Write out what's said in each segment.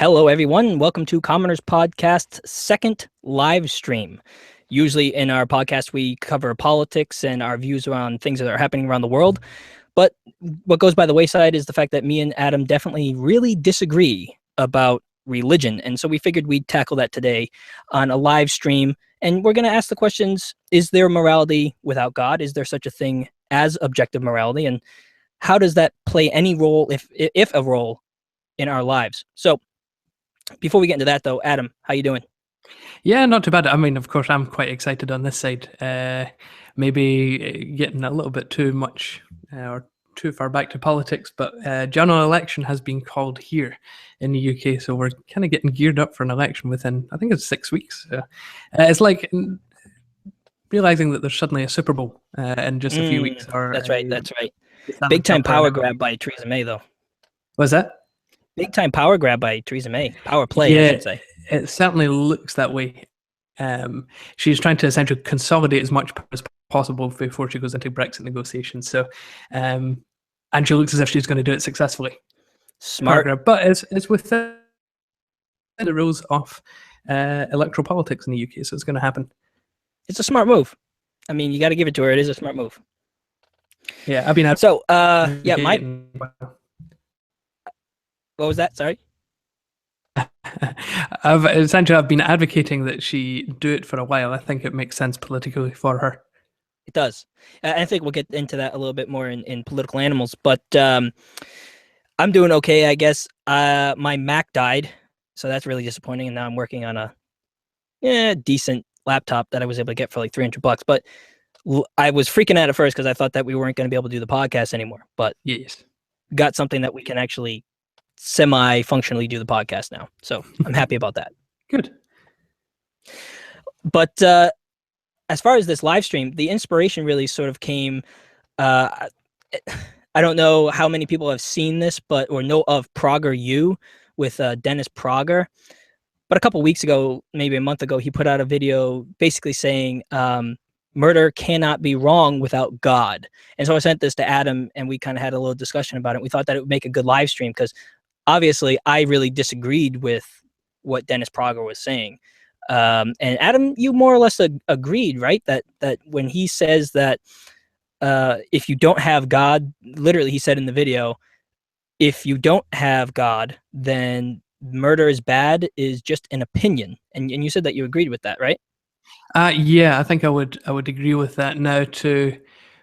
Hello, everyone. Welcome to Commoners Podcast's second live stream. Usually in our podcast, we cover politics and our views around things that are happening around the world. But what goes by the wayside is the fact that me and Adam definitely really disagree about religion. And so we figured we'd tackle that today on a live stream. And we're going to ask the questions, is there morality without God? Is there such a thing as objective morality? And how does that play any role, if a role, in our lives? So before we get into that, though, Adam, how you doing? Yeah, not too bad. I mean, of course, I'm quite excited on this side. Maybe getting a little bit too much or too far back to politics, but general election has been called here in the UK, so we're kind of getting geared up for an election within, I think it's 6 weeks. It's like realizing that there's suddenly a Super Bowl in just a few weeks. That's right. Big time power grab by Theresa May, though. Was that? Big time power grab by Theresa May. Power play, I should say. It certainly looks that way. She's trying to essentially consolidate as much as possible before she goes into Brexit negotiations. So, and she looks as if she's going to do it successfully. Smart. But it's within the rules of electoral politics in the UK, so it's going to happen. It's a smart move. I mean, you got to give it to her. It is a smart move. Yeah, I've been... So, what was that? Sorry. I've been advocating that she do it for a while. I think it makes sense politically for her. It does. I think we'll get into that a little bit more in political animals, but I'm doing okay, I guess. My Mac died, so that's really disappointing, and now I'm working on a decent laptop that I was able to get for like $300. But I was freaking out at first because I thought that we weren't going to be able to do the podcast anymore. But yes, got something that we can actually semi-functionally do the podcast now. So I'm happy about that. Good. But as far as this live stream, the inspiration really sort of came, I don't know how many people have seen this, or know of Prager U with Dennis Prager. But a couple weeks ago, maybe a month ago, he put out a video basically saying murder cannot be wrong without God. And so I sent this to Adam, and we kind of had a little discussion about it. We thought that it would make a good live stream because obviously I really disagreed with what Dennis Prager was saying. And Adam, you more or less agreed, right? That when he says that if you don't have God, literally he said in the video, if you don't have God, then murder is bad is just an opinion. And you said that you agreed with that, right? Yeah, I think I would agree with that. Now, to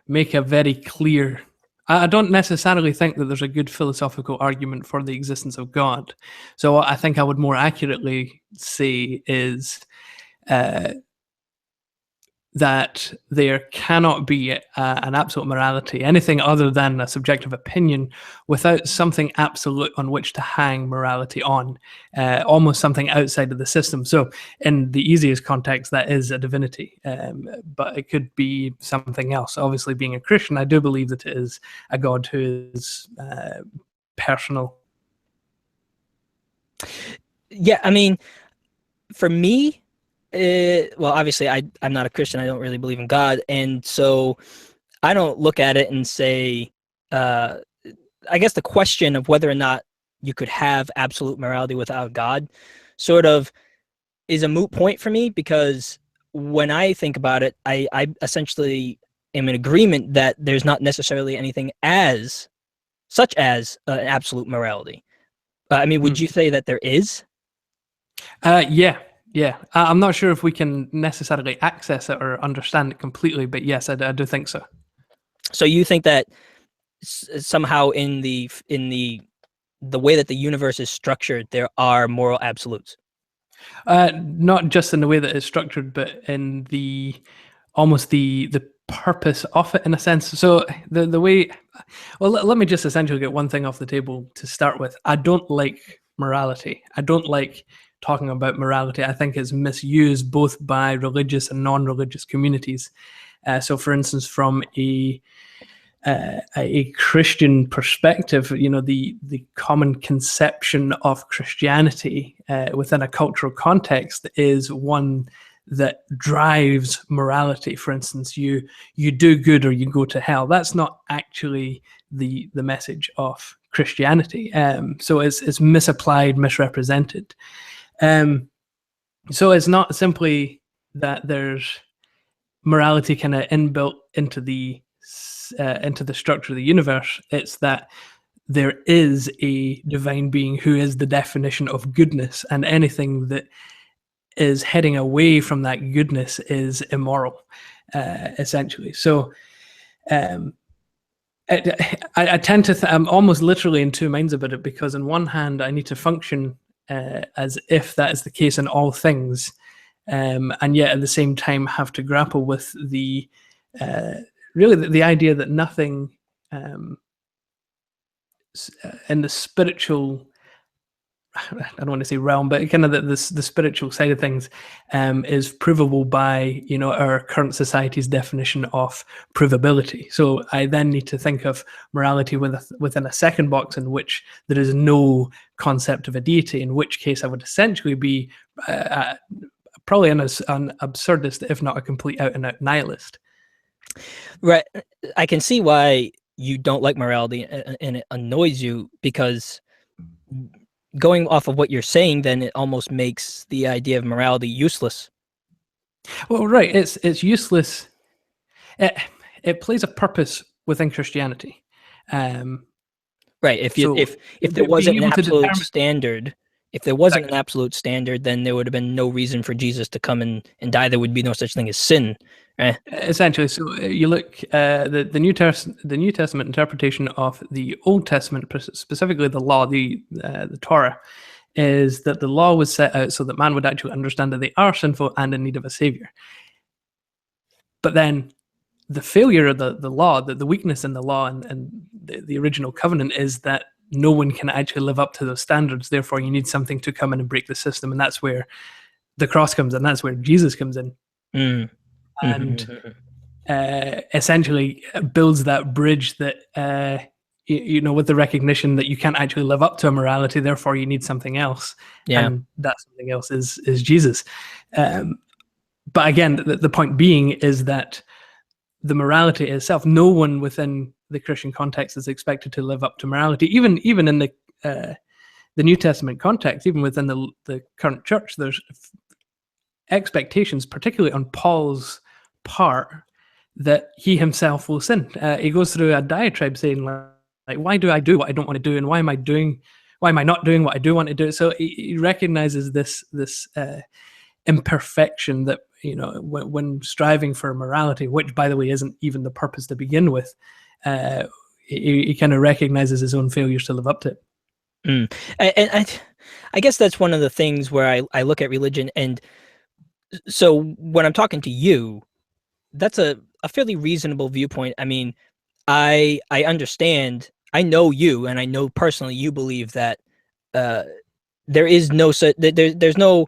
make a very clear, I don't necessarily think that there's a good philosophical argument for the existence of God. So what I think I would more accurately say is that there cannot be an absolute morality, anything other than a subjective opinion, without something absolute on which to hang morality on, almost something outside of the system. So in the easiest context, that is a divinity, but it could be something else. Obviously, being a Christian, I do believe that it is a God who is personal. Yeah, I mean, for me, well, obviously, I'm not a Christian. I don't really believe in God. And so I don't look at it and say, I guess the question of whether or not you could have absolute morality without God sort of is a moot point for me, because when I think about it, I essentially am in agreement that there's not necessarily anything such as absolute morality. I mean, would you say that there is? Yeah. I'm not sure if we can necessarily access it or understand it completely, but yes, I do think so. So you think that somehow in the way that the universe is structured, there are moral absolutes? Not just in the way that it's structured, but in almost the purpose of it, in a sense. So the way, well, let me just essentially get one thing off the table to start with. I don't like morality. I don't like talking about morality. I think it's misused both by religious and non-religious communities. So, for instance, from a Christian perspective, the common conception of Christianity within a cultural context is one that drives morality. For instance, you do good or you go to hell. That's not actually the message of Christianity. So it's misapplied, misrepresented. So it's not simply that there's morality kind of inbuilt into the structure of the universe. It's that there is a divine being who is the definition of goodness, and anything that is heading away from that goodness is immoral, essentially. So I tend to I'm almost literally in two minds about it, because on one hand I need to function as if that is the case in all things, and yet at the same time have to grapple with the really the idea that nothing in the spiritual, I don't want to say realm, but kind of the spiritual side of things is provable by our current society's definition of provability. So I then need to think of morality within a second box in which there is no concept of a deity, in which case I would essentially be probably an absurdist, if not a complete out and out nihilist. Right. I can see why you don't like morality and it annoys you, because going off of what you're saying, then it almost makes the idea of morality useless. Well, right. It's useless. It plays a purpose within Christianity. Right. If there wasn't an absolute standard, then there would have been no reason for Jesus to come and die. There would be no such thing as sin. Essentially. So you look the New Testament interpretation of the Old Testament, specifically the law, the Torah, is that the law was set out so that man would actually understand that they are sinful and in need of a savior. But then the failure of the law, the weakness in the law and the original covenant is that no one can actually live up to those standards. Therefore, you need something to come in and break the system. And that's where the cross comes in. That's where Jesus comes in. And essentially builds that bridge that, with the recognition that you can't actually live up to a morality. Therefore, you need something else. Yeah. And that something else is Jesus. But again, the point being is that the morality itself, no one within the Christian context is expected to live up to morality. Even in the New Testament context, even within the current church, there's expectations, particularly on Paul's part, that he himself will sin. He goes through a diatribe saying, like, why do I do what I don't want to do, and why am I not doing what I do want to do? So he recognizes this imperfection that when striving for morality, which by the way isn't even the purpose to begin with, he kind of recognizes his own failures to live up to it. And I guess that's one of the things where I look at religion, and so when I'm talking to you, that's a fairly reasonable viewpoint. I mean, I understand, I know you, and I know personally you believe that there is no there's no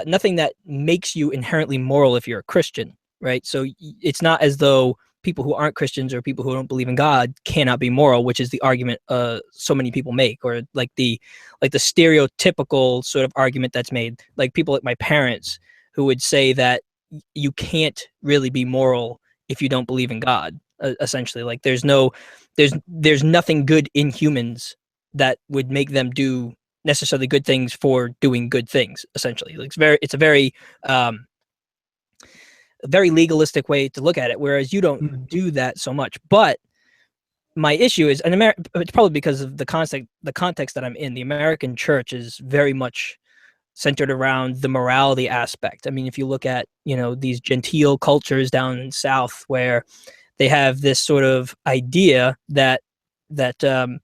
nothing that makes you inherently moral if you're a Christian, right? So it's not as though people who aren't Christians or people who don't believe in God cannot be moral, which is the argument so many people make, or like the stereotypical sort of argument that's made, like people like my parents who would say that you can't really be moral if you don't believe in God. Essentially, like there's nothing good in humans that would make them do necessarily good things for doing good things. Essentially, like it's a very very legalistic way to look at it, whereas you don't do that so much. But my issue is, and it's probably because of the context that I'm in. The American church is very much centered around the morality aspect. I mean, if you look at these genteel cultures down south, where they have this sort of idea that going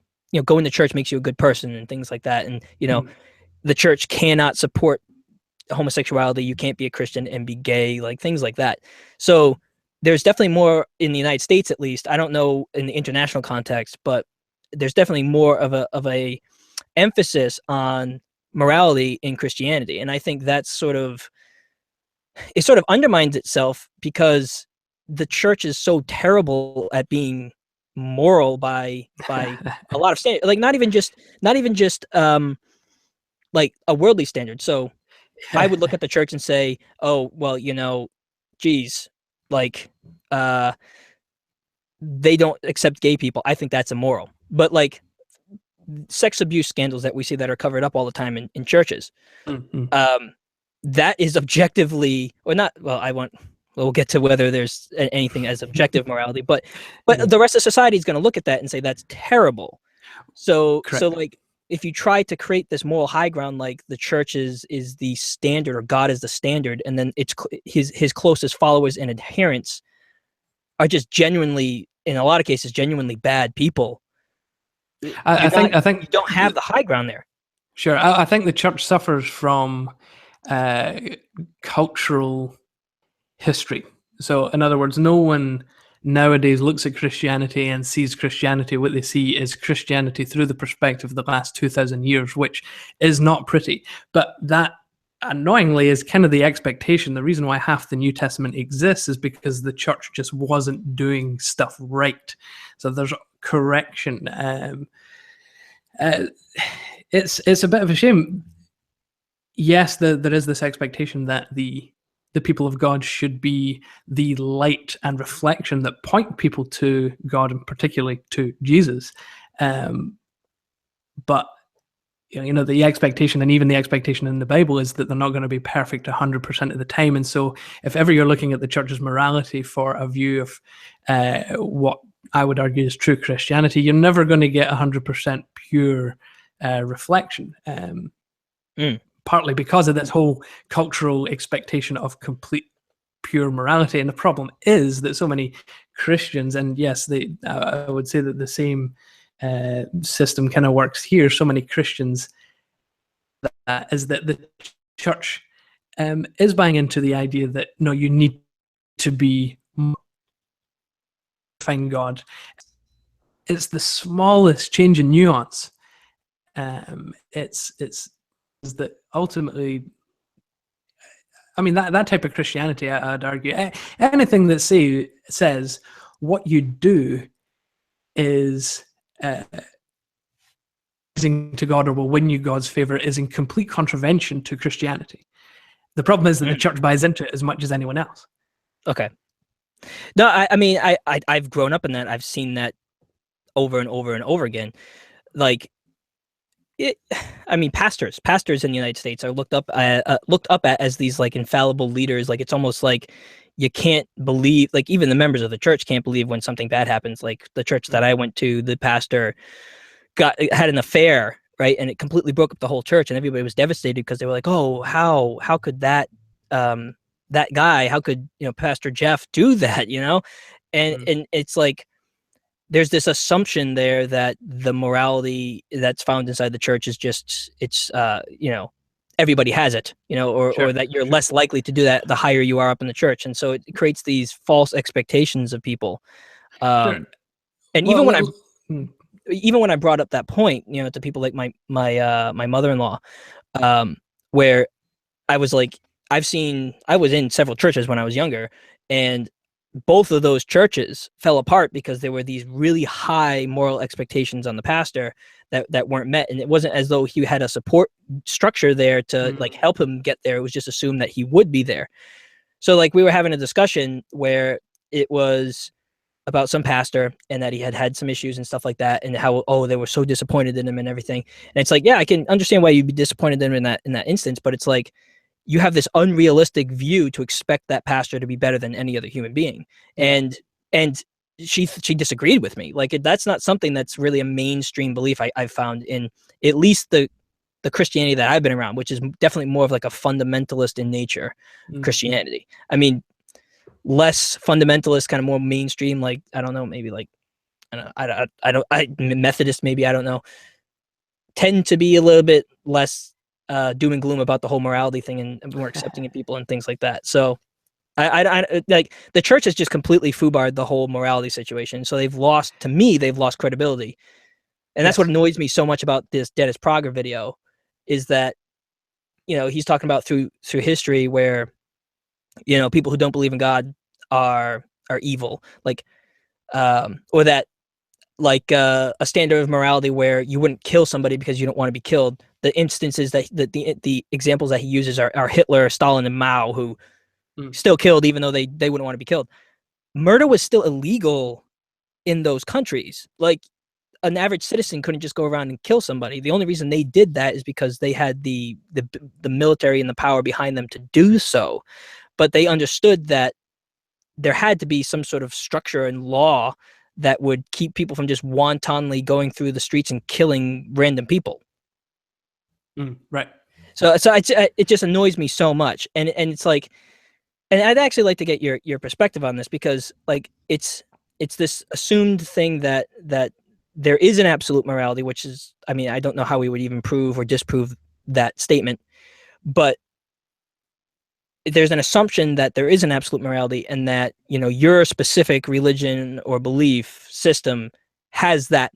to church makes you a good person and things like that, and the church cannot support homosexuality. You can't be a Christian and be gay, like things like that. So there's definitely more in the United States, at least. I don't know in the international context, but there's definitely more of a emphasis on morality in Christianity. And I think that's sort of undermines itself because the church is so terrible at being moral by a lot of standards, like not even just like a worldly standard. So I would look at the church and say, oh, well, geez, like they don't accept gay people. I think that's immoral. But like sex abuse scandals that we see that are covered up all the time in churches. Mm-hmm. That is objectively, or not. Well, we'll get to whether there's anything as objective morality, but Yeah. the rest of society is going to look at that and say that's terrible. So Correct. like, if you try to create this moral high ground, like the church is the standard, or God is the standard, and then it's his closest followers and adherents are just genuinely, in a lot of cases, genuinely bad people. I think you don't have the high ground there. Sure. I think the church suffers from cultural history. So, in other words, no one nowadays looks at Christianity and sees Christianity. What they see is Christianity through the perspective of the last 2,000 years, which is not pretty. But that, annoyingly, is kind of the expectation. The reason why half the New Testament exists is because the church just wasn't doing stuff right. So there's correction. It's a bit of a shame. Yes, there is this expectation that the people of God should be the light and reflection that point people to God, and particularly to Jesus. But the expectation, and even the expectation in the Bible, is that they're not going to be perfect 100% of the time. And so if ever you're looking at the church's morality for a view of what I would argue is true Christianity, you're never going to get 100% pure reflection. Partly because of this whole cultural expectation of complete pure morality. And the problem is that so many Christians, and yes, I would say that the same system kind of works here. So many Christians is that the church is buying into the idea that, no, you need to be find God. It's the smallest change in nuance. It's that ultimately, I mean, that type of Christianity, I'd argue, anything that says what you do is pleasing to God or will win you God's favor is in complete contravention to Christianity. The problem is that the church buys into it as much as anyone else. Okay. No, I mean, I've grown up in that. I've seen that over and over and over again. Like, I mean, pastors in the United States are looked up at as these like infallible leaders. Like, it's almost like you can't believe, like, even the members of the church can't believe when something bad happens. Like the church that I went to, the pastor had an affair, right, and it completely broke up the whole church, and everybody was devastated because they were like, oh, how could that guy, how could Pastor Jeff do that, and it's like, there's this assumption there that the morality that's found inside the church is just, it's everybody has it, or that you're less likely to do that the higher you are up in the church, and so it creates these false expectations of people. And even when I brought up that point, to people like my mother-in-law, where I was like, I was in several churches when I was younger, and both of those churches fell apart because there were these really high moral expectations on the pastor that weren't met. And it wasn't as though he had a support structure there to like help him get there. It was just assumed that he would be there. So like, we were having a discussion where it was about some pastor and that he had some issues and stuff like that, and how, they were so disappointed in him and everything. And it's like, yeah, I can understand why you'd be disappointed in him in that instance, but it's like, you have this unrealistic view to expect that pastor to be better than any other human being. And she disagreed with me. Like, that's not something that's really a mainstream belief I've found in at least the Christianity that I've been around, which is definitely more of like a fundamentalist in nature Christianity. I mean, less fundamentalist, kind of more mainstream, like, I don't know, maybe like, Methodist, maybe, I don't know, tend to be a little bit less doom and gloom about the whole morality thing and more accepting of people and things like that. So I like, the church has just completely foobarred the whole morality situation. So they've lost credibility. And that's what annoys me so much about this Dennis Prager video, is that, he's talking about through history where, people who don't believe in God are evil, like, or that, like, a standard of morality where you wouldn't kill somebody because you don't want to be killed. The instances that the examples that he uses are Hitler, Stalin, and Mao, who still killed even though they wouldn't want to be killed. Murder was still illegal in those countries. Like, an average citizen couldn't just go around and kill somebody. The only reason they did that is because they had the military and the power behind them to do so. But they understood that there had to be some sort of structure and law that would keep people from just wantonly going through the streets and killing random people. Right. So it just annoys me so much, and it's like, and I'd actually like to get your perspective on this, because like it's this assumed thing that there is an absolute morality, which is, I mean, I don't know how we would even prove or disprove that statement, but there's an assumption that there is an absolute morality, and that, you know, your specific religion or belief system has that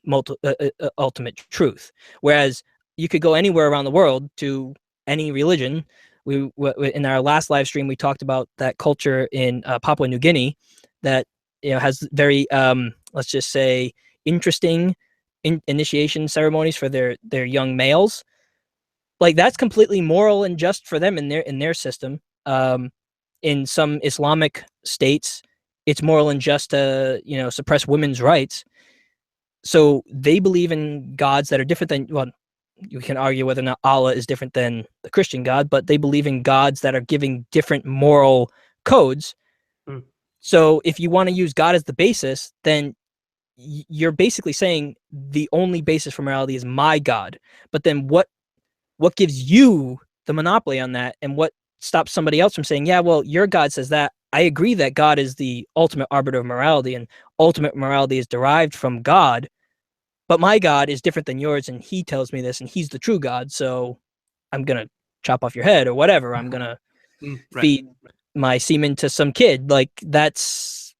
ultimate truth. Whereas you could go anywhere around the world to any religion. We in our last live stream, we talked about that culture in Papua New Guinea that, you know, has very let's just say interesting initiation ceremonies for their young males. Like, that's completely moral and just for them in their system. In some Islamic states, it's moral and just to, you know, suppress women's rights. So they believe in gods that are different than, well, you can argue whether or not Allah is different than the Christian God, but they believe in gods that are giving different moral codes. So if you want to use God as the basis, then you're basically saying the only basis for morality is my God. But then what gives you the monopoly on that, and what stops somebody else from saying, yeah, well, your God says that. I agree that God is the ultimate arbiter of morality, and ultimate morality is derived from God, but my God is different than yours, and he tells me this, and he's the true God, so I'm going to chop off your head or whatever. I'm going to feed my semen to some kid. Like, that's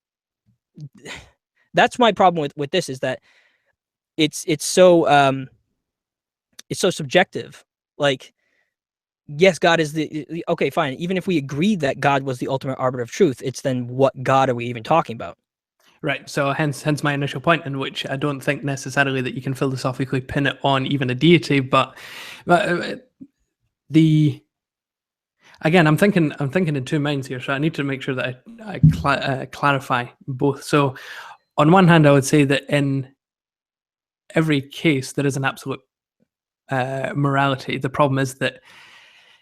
my problem with this, is that it's so subjective. Like, yes, God is okay, fine. Even if we agreed that God was the ultimate arbiter of truth, it's then what God are we even talking about? Right. So hence my initial point, in which I don't think necessarily that you can philosophically pin it on even a deity, but again, I'm thinking in two minds here, so I need to make sure that I clarify both. So on one hand, I would say that in every case there is an absolute morality. The problem is that,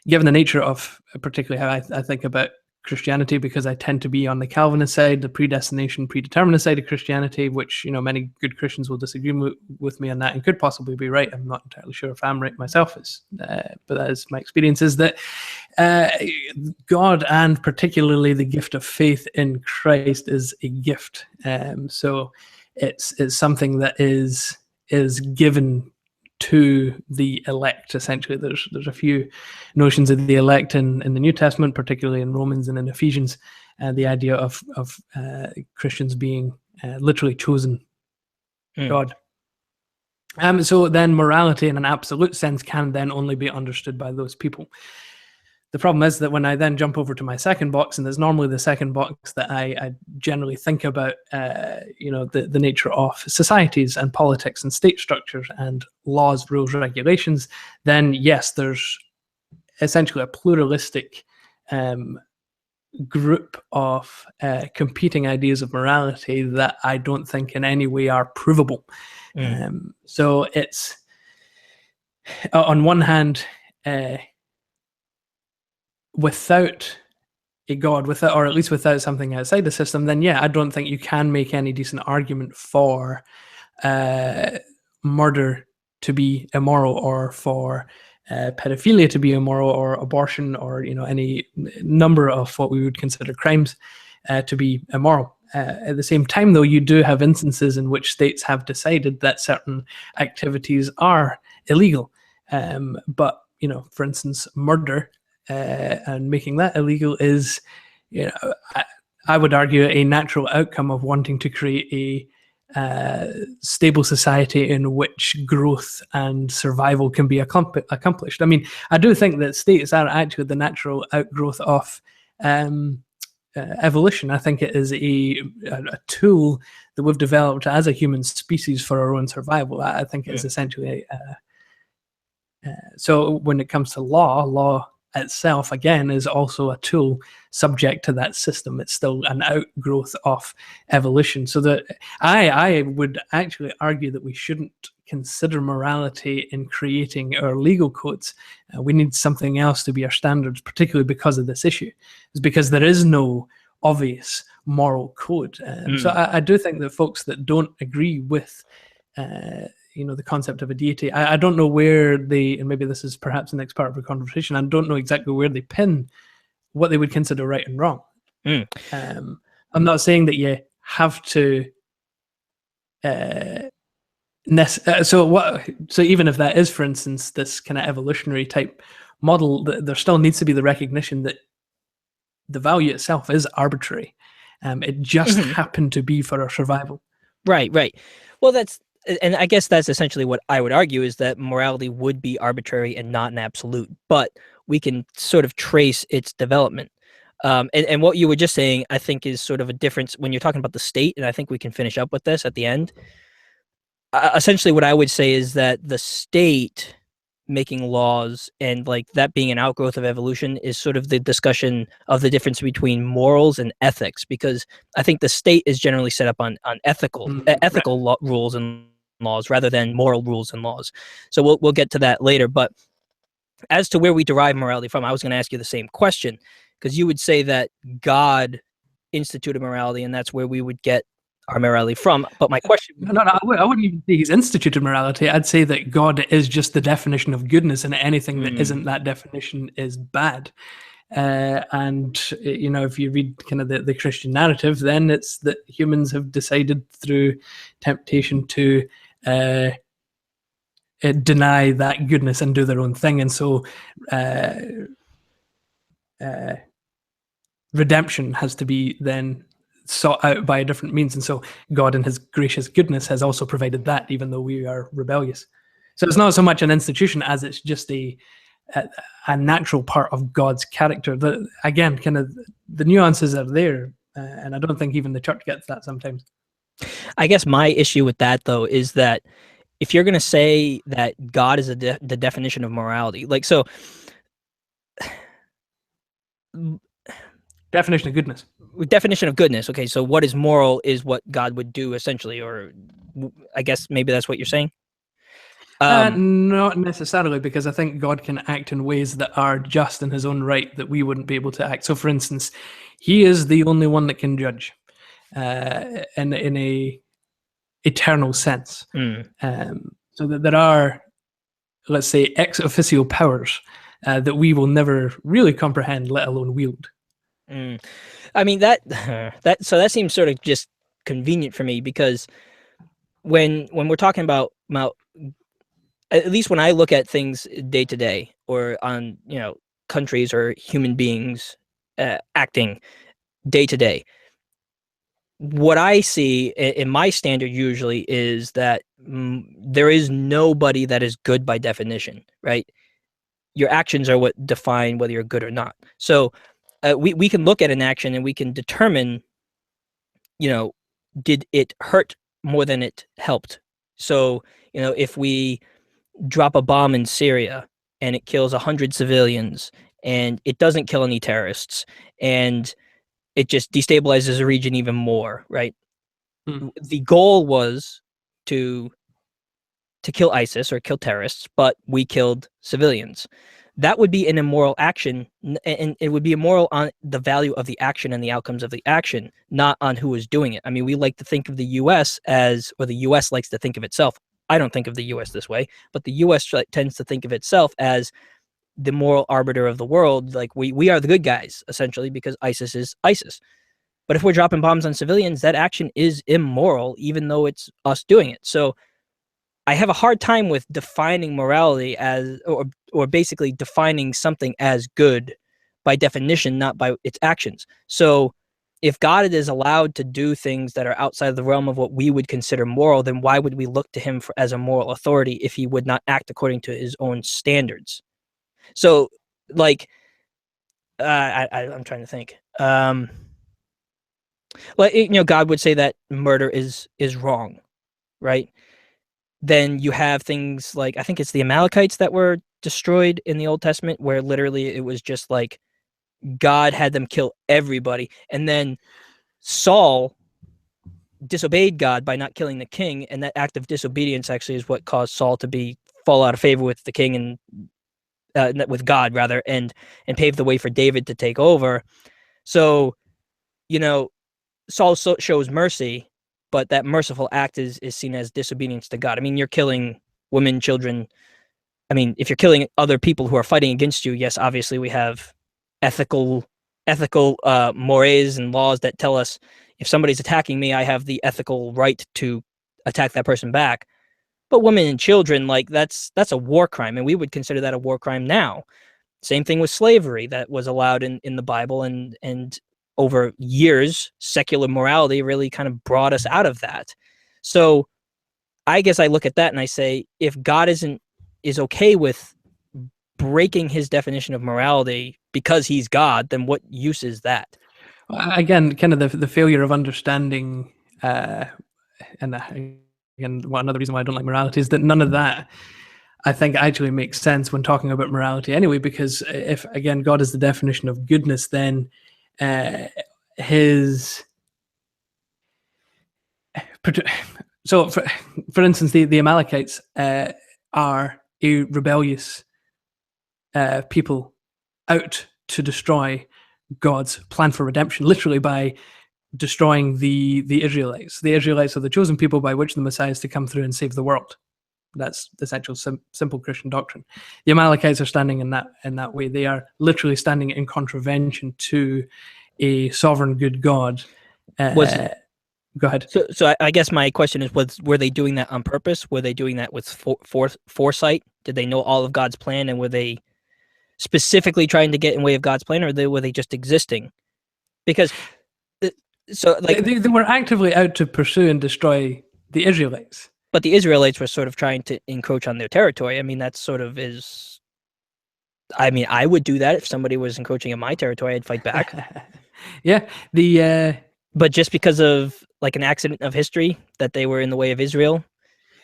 given the nature of particularly how I think about Christianity, because I tend to be on the Calvinist side, the predestination, predeterminist side of Christianity, which, you know, many good Christians will disagree with me on that and could possibly be right. I'm not entirely sure if I'm right myself, but that is my experience, is that God, and particularly the gift of faith in Christ, is a gift. So it's something that is given to the elect, essentially. There's a few notions of the elect in the New Testament, particularly in Romans and in Ephesians, the idea of Christians being literally chosen God. So then morality in an absolute sense can then only be understood by those people. The problem is that when I then jump over to my second box, and there's normally the second box that I generally think about, you know, the nature of societies and politics and state structures and laws, rules, regulations, then yes, there's essentially a pluralistic group of competing ideas of morality that I don't think in any way are provable. So it's, on one hand, without a God, or at least without something outside the system, then yeah, I don't think you can make any decent argument for murder to be immoral, or for pedophilia to be immoral, or abortion, or, you know, any number of what we would consider crimes to be immoral. At the same time, though, you do have instances in which states have decided that certain activities are illegal. But, you know, for instance, murder, and making that illegal is, you know, I would argue, a natural outcome of wanting to create a stable society in which growth and survival can be accomplished. I mean, I do think that states are actually the natural outgrowth of evolution. I think it is a tool that we've developed as a human species for our own survival. I think it's essentially so when it comes to law itself, again, is also a tool subject to that system. It's still an outgrowth of evolution. So that I would actually argue that we shouldn't consider morality in creating our legal codes. We need something else to be our standards, particularly because of this issue. It's because there is no obvious moral code. So I do think that folks that don't agree with the concept of a deity, I don't know where they, and maybe this is perhaps the next part of the conversation, I don't know exactly where they pin what they would consider right and wrong. I'm not saying that you have to so even if that is, for instance, this kind of evolutionary type model, there still needs to be the recognition that the value itself is arbitrary. It just happened to be for our survival. Right. Well, and I guess that's essentially what I would argue, is that morality would be arbitrary and not an absolute, but we can sort of trace its development. And what you were just saying, I think, is sort of a difference when you're talking about the state, and I think we can finish up with this at the end. Essentially, what I would say is that the state making laws and like that being an outgrowth of evolution is sort of the discussion of the difference between morals and ethics, because I think the state is generally set up on ethical rules and laws rather than moral rules and laws. So we'll get to that later. But as to where we derive morality from, I was going to ask you the same question, because you would say that God instituted morality and that's where we would get our morality from. But my question... No, I wouldn't even say he's instituted morality. I'd say that God is just the definition of goodness, and anything that isn't that definition is bad. And, if you read kind of the Christian narrative, then it's that humans have decided through temptation to deny that goodness and do their own thing. And so redemption has to be then sought out by a different means. And so God in his gracious goodness has also provided that, even though we are rebellious. So it's not so much an institution as it's just a natural part of God's character. Again, kind of the nuances are there, and I don't think even the church gets that sometimes. I guess my issue with that, though, is that if you're going to say that God is the definition of morality, like, so... Definition of goodness. Definition of goodness. Okay, so what is moral is what God would do, essentially, or I guess maybe that's what you're saying? Not necessarily, because I think God can act in ways that are just in his own right that we wouldn't be able to act. So, for instance, he is the only one that can judge in a eternal sense. So that there are, let's say, ex officio powers that we will never really comprehend, let alone wield. I mean, that seems sort of just convenient for me, because when we're talking about, at least when I look at things day to day, or on countries or human beings acting day to day, what I see in my standard usually is that there is nobody that is good by definition, right? Your actions are what define whether you're good or not. So we can look at an action and we can determine, did it hurt more than it helped? So, if we drop a bomb in Syria and it kills 100 civilians and it doesn't kill any terrorists and it just destabilizes the region even more, right? The goal was to kill ISIS or kill terrorists, but we killed civilians. That would be an immoral action, and it would be immoral on the value of the action and the outcomes of the action, not on who was doing it. I mean, we like to think of the U.S. or the U.S. likes to think of itself. I don't think of the U.S. this way, but the U.S. tends to think of itself as the moral arbiter of the world. Like, we are the good guys, essentially, because ISIS is ISIS. But if we're dropping bombs on civilians, that action is immoral, even though it's us doing it. So I have a hard time with defining morality as, or basically defining something as good by definition, not by its actions. So if God is allowed to do things that are outside of the realm of what we would consider moral, then why would we look to him as a moral authority if he would not act according to his own standards? So, like, I'm trying to think. God would say that murder is wrong, right? Then you have things like, I think it's the Amalekites that were destroyed in the Old Testament, where literally it was just like God had them kill everybody, and then Saul disobeyed God by not killing the king, and that act of disobedience actually is what caused Saul to fall out of favor with the king and with God rather, and paved the way for David to take over. So, you know, Saul shows mercy, but that merciful act is seen as disobedience to God. I mean, you're killing women, children. I mean, if you're killing other people who are fighting against you, yes, obviously we have ethical mores and laws that tell us if somebody's attacking me, I have the ethical right to attack that person back. But women and children, like that's a war crime, and we would consider that a war crime now. Same thing with slavery that was allowed in the Bible, and over years, secular morality really kind of brought us out of that. So I guess I look at that and I say, if God is okay with breaking his definition of morality because he's God, then what use is that? Again, kind of the failure of understanding, and again, another reason why I don't like morality is that none of that, I think, actually makes sense when talking about morality anyway, because if, again, God is the definition of goodness, then his... So, for instance, the Amalekites are a rebellious people out to destroy God's plan for redemption, literally by destroying the Israelites. The Israelites are the chosen people by which the Messiah is to come through and save the world. That's essential, simple Christian doctrine. The Amalekites are standing in that way. They are literally standing in contravention to a sovereign good God. Go ahead. So I guess my question is, were they doing that on purpose? Were they doing that with foresight? Did they know all of God's plan, and were they specifically trying to get in way of God's plan, or were they just existing? Because so like they were actively out to pursue and destroy the Israelites. But the Israelites were sort of trying to encroach on their territory. I mean, that sort of is. I mean, I would do that if somebody was encroaching on my territory. I'd fight back. Yeah, but just because of like an accident of history that they were in the way of Israel,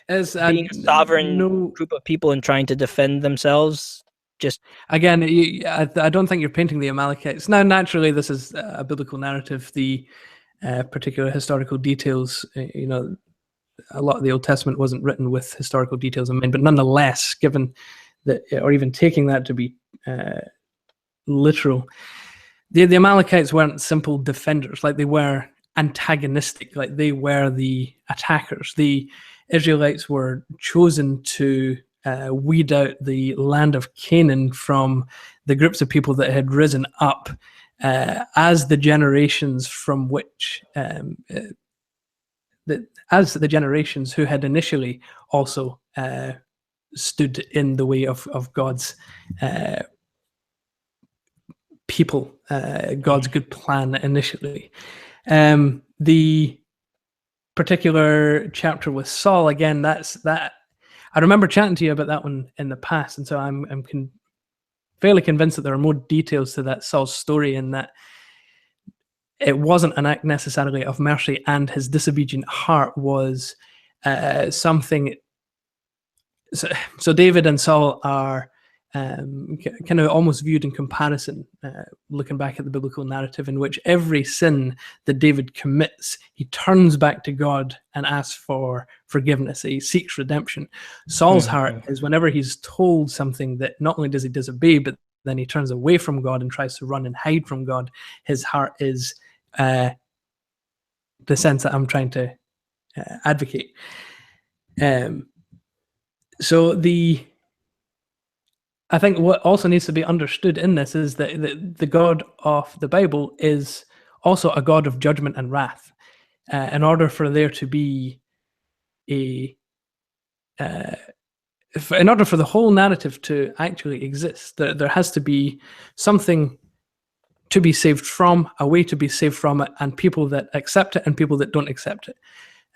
as being a sovereign group of people and trying to defend themselves, just again, I don't think you're painting the Amalekites. Now, naturally, this is a biblical narrative. The particular historical details, a lot of the Old Testament wasn't written with historical details in mind, but nonetheless, given that, or even taking that to be literal, the Amalekites weren't simple defenders. Like, they were antagonistic. Like, they were the attackers. The Israelites were chosen to weed out the land of Canaan from the groups of people that had risen up as the generations from which as the generations who had initially also stood in the way of God's people, God's good plan initially. The particular chapter with Saul, again, that's that. I remember chatting to you about that one in the past, and so I'm fairly convinced that there are more details to that Saul's story, in that it wasn't an act necessarily of mercy, and his disobedient heart was something. So David and Saul are kind of almost viewed in comparison, looking back at the biblical narrative, in which every sin that David commits, he turns back to God and asks for forgiveness. He seeks redemption. Saul's heart is, whenever he's told something that not only does he disobey, but then he turns away from God and tries to run and hide from God, his heart is the sense that I'm trying to advocate. So I think what also needs to be understood in this is that the God of the Bible is also a God of judgment and wrath. In order for there to be in order for the whole narrative to actually exist, there has to be something to be saved from, a way to be saved from it, and people that accept it and people that don't accept it.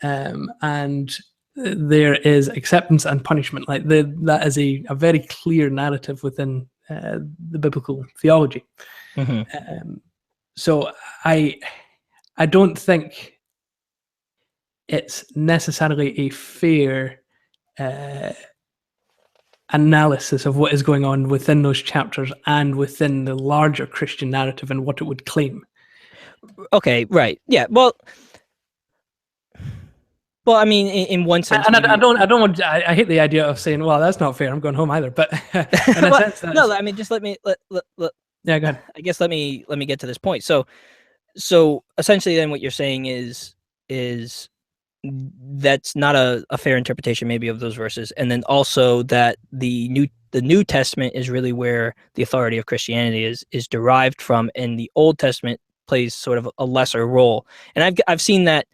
And there is acceptance and punishment. Like, that is a very clear narrative within the biblical theology. So I don't think it's necessarily a fair analysis of what is going on within those chapters and within the larger Christian narrative and what it would claim. Okay, right. Yeah. Well, I mean, in one sense, And maybe. I don't want. I hate the idea of saying, "Well, that's not fair. I'm going home either." But in a Well, sense, that's, no, I mean, just let me yeah, go ahead. I guess let me get to this point. So essentially, then what you're saying is that's not a fair interpretation, maybe, of those verses, and then also that the New Testament is really where the authority of Christianity is derived from, and the Old Testament plays sort of a lesser role. And I've seen that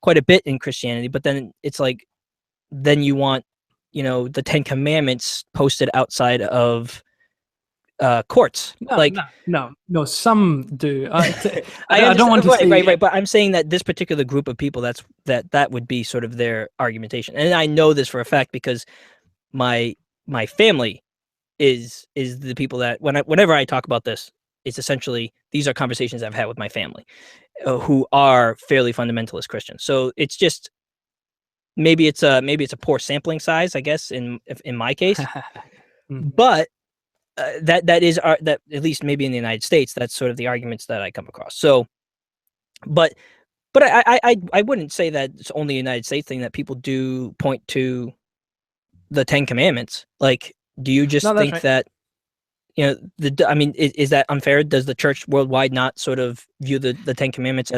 quite a bit in Christianity, but then it's like, then you want, the Ten Commandments posted outside of courts. Like, No. Some do. I don't want to say right. But I'm saying that this particular group of people, that would be sort of their argumentation, and I know this for a fact because my family is the people that whenever I talk about this, it's essentially, these are conversations I've had with my family, who are fairly fundamentalist Christians. So it's just, maybe it's a poor sampling size, I guess, in my case, but that is that, at least maybe in the United States, that's sort of the arguments that I come across. So, but I wouldn't say that it's only a United States thing, that people do point to the Ten Commandments. Like, do you just No, that's think right. that, I mean, is that unfair? Does the church worldwide not sort of view the Ten Commandments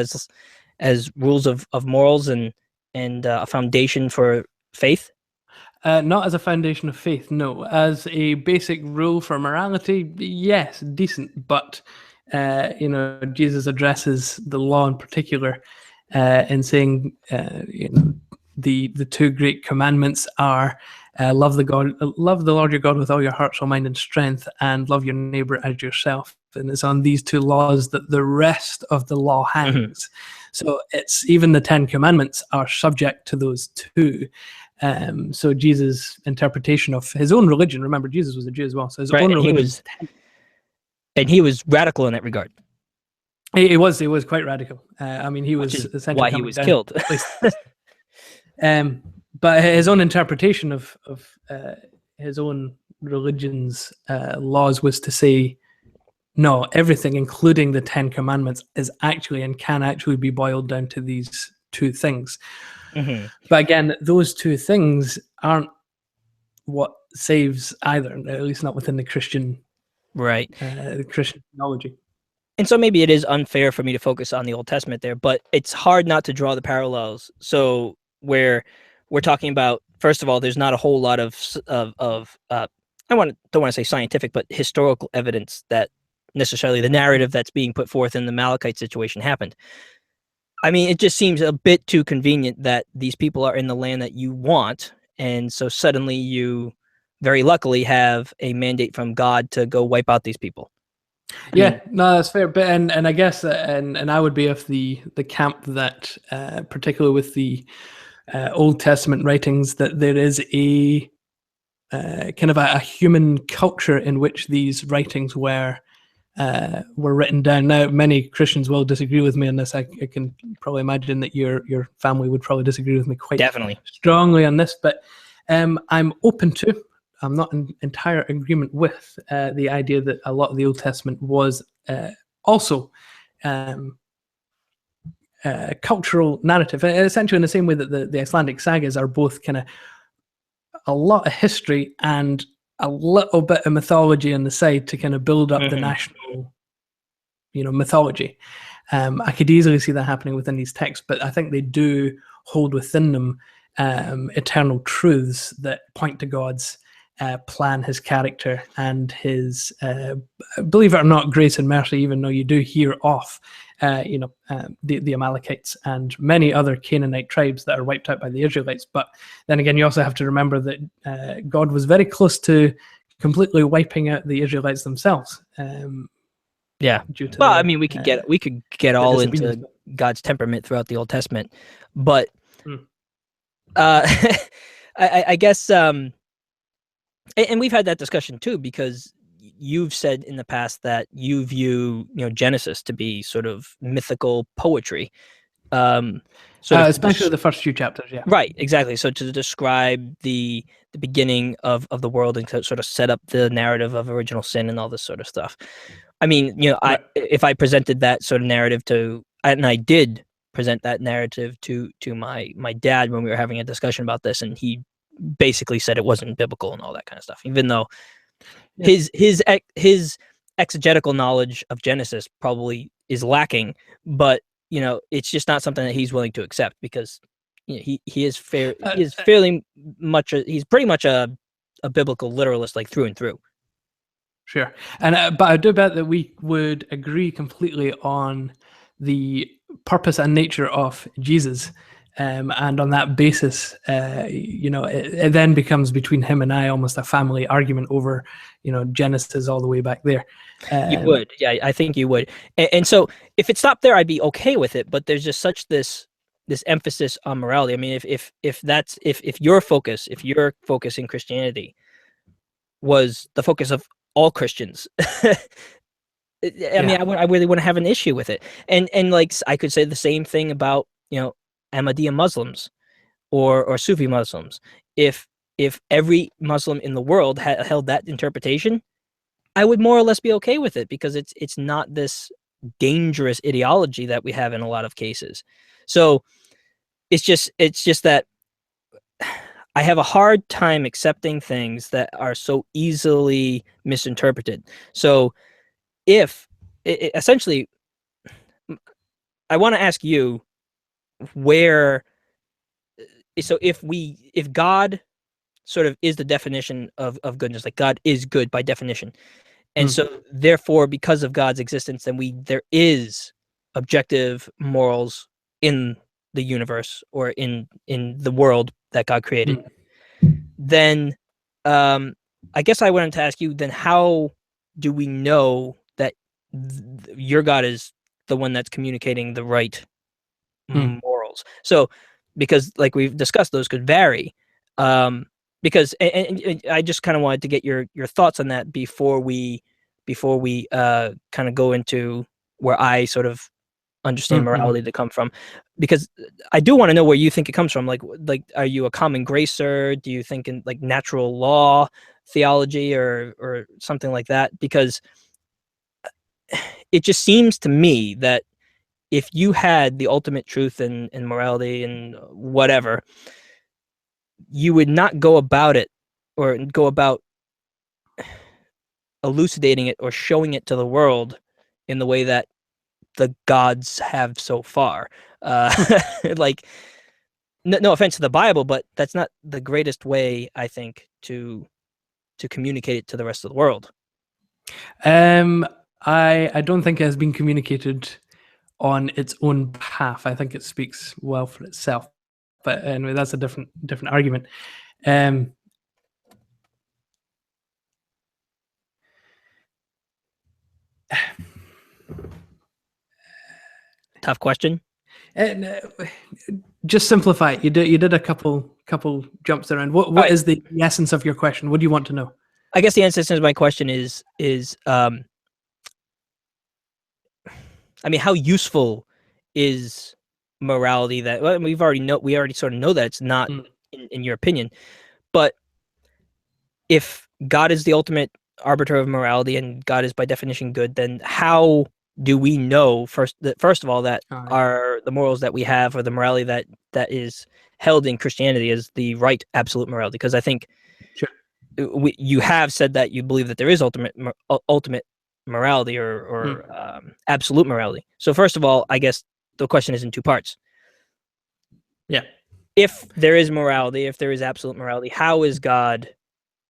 as rules of morals and a foundation for faith? Not as a foundation of faith, no. As a basic rule for morality, yes, decent. But Jesus addresses the law in particular in saying, the two great commandments are love the Lord your God with all your heart, soul, mind, and strength, and love your neighbor as yourself. And it's on these two laws that the rest of the law hangs. Mm-hmm. So it's, even the Ten Commandments are subject to those two. So Jesus' interpretation of his own religion, remember, Jesus was a Jew as well, so his own religion, he was radical in that regard. He was quite radical. I mean, he was essentially why he was killed. But his own interpretation of his own religion's laws was to say, no, everything, including the Ten Commandments, is actually and can actually be boiled down to these two things. Mm-hmm. But again, those two things aren't what saves either, at least not within the Christian, right? The Christian theology. And so maybe it is unfair for me to focus on the Old Testament there, but it's hard not to draw the parallels. So where we're talking about, first of all, there's not a whole lot of don't want to say scientific, but historical evidence that necessarily the narrative that's being put forth in the Malachite situation happened. I mean, it just seems a bit too convenient that these people are in the land that you want, and so suddenly you, very luckily, have a mandate from God to go wipe out these people. No, that's fair. But and I guess and I would be of the camp that, particularly with the Old Testament writings, that there is a kind of a human culture in which these writings were written down. Now, many Christians will disagree with me on this. I can probably imagine that your family would probably disagree with me quite strongly on this, but I'm open to. I'm not in entire agreement with the idea that a lot of the Old Testament was also cultural narrative, essentially in the same way that the Icelandic sagas are both kind of a lot of history and a little bit of mythology on the side to kind of build up the national, mythology. I could easily see that happening within these texts, but I think they do hold within them eternal truths that point to God's plan, his character, and his, believe it or not, grace and mercy, even though you do hear of the Amalekites and many other Canaanite tribes that are wiped out by the Israelites. But then again, you also have to remember that God was very close to completely wiping out the Israelites themselves. Well, I mean, we could get all into God's temperament throughout the Old Testament, but I guess, and we've had that discussion too, because you've said in the past that you view, Genesis to be sort of mythical poetry. sort of especially the first few chapters. Yeah. right, exactly. So to describe the beginning of the world and to sort of set up the narrative of original sin and all this sort of stuff. I mean, Right. if I presented that sort of narrative and I did present that narrative to my dad when we were having a discussion about this, and he basically said it wasn't biblical and all that kind of stuff, even though Yeah. his exegetical knowledge of Genesis probably is lacking, but it's just not something that he's willing to accept because he is fairly much he's pretty much a biblical literalist, like through and through. Sure. And but I do bet that we would agree completely on the purpose and nature of Jesus. And on that basis, it then becomes between him and I almost a family argument over, Genesis all the way back there. You would, yeah, I think you would. And so if it stopped there, I'd be okay with it. But there's just such this emphasis on morality. I mean, if your focus in Christianity was the focus of all Christians, I mean, I really wouldn't have an issue with it. And like I could say the same thing about Ahmadiyya Muslims or Sufi Muslims. If every Muslim in the world held that interpretation, I would more or less be okay with it because it's not this dangerous ideology that we have in a lot of cases. So it's just that I have a hard time accepting things that are so easily misinterpreted. So essentially, I want to ask you where. So if God sort of is the definition of goodness, like God is good by definition, and so therefore, because of God's existence, then there is objective morals in the universe or in the world that God created. Then I guess I wanted to ask you, then how do we know that your God is the one that's communicating the right morals? So, because like we've discussed, those could vary. Because and I just kind of wanted to get your thoughts on that before we kind of go into where I sort of understand morality to come from, because I do want to know where you think it comes from. Like, are you a common gracer? Do you think in like natural law theology or something like that? Because it just seems to me that if you had the ultimate truth and morality and whatever, you would not go about it or go about elucidating it or showing it to the world in the way that the gods have so far. Like, no offense to the Bible, but that's not the greatest way, I think, to communicate it to the rest of the world. I don't think it has been communicated on its own behalf. I think it speaks well for itself. But anyway, that's a different argument. Tough question. And just simplify it. You did a couple jumps around. What is the essence of your question? What do you want to know? I guess the essence of my question is I mean, how useful is morality? That we already sort of know that it's not in your opinion, but if God is the ultimate arbiter of morality and God is by definition good, then how do we know first of all that are the morals that we have or the morality that is held in Christianity is the right absolute morality? Because I think you have said that you believe that there is ultimate morality or absolute morality. So first of all, I guess the question is in two parts. Yeah. If there is morality, if there is absolute morality, how is God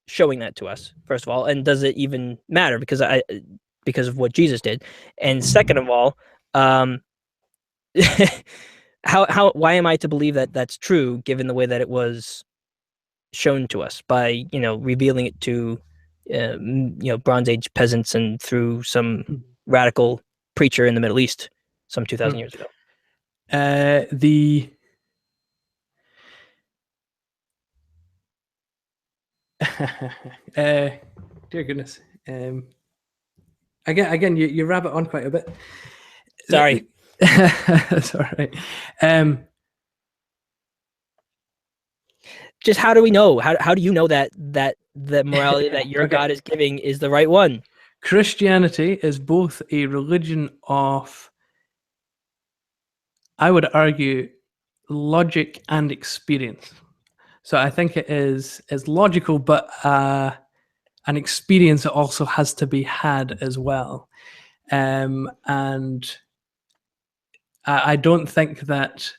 showing that to us, first of all? And does it even matter because of what Jesus did? And second of all, why am I to believe that that's true given the way that it was shown to us by revealing it to Bronze Age peasants and through some radical preacher in the Middle East some 2,000 years ago? Dear goodness. Again, you rabbit on quite a bit. Sorry. That's all right. Just how do we know? How do you know that the morality that your Okay. God is giving is the right one? Christianity is both a religion of, I would argue, logic and experience. So I think it is logical, but an experience also has to be had as well. And I don't think that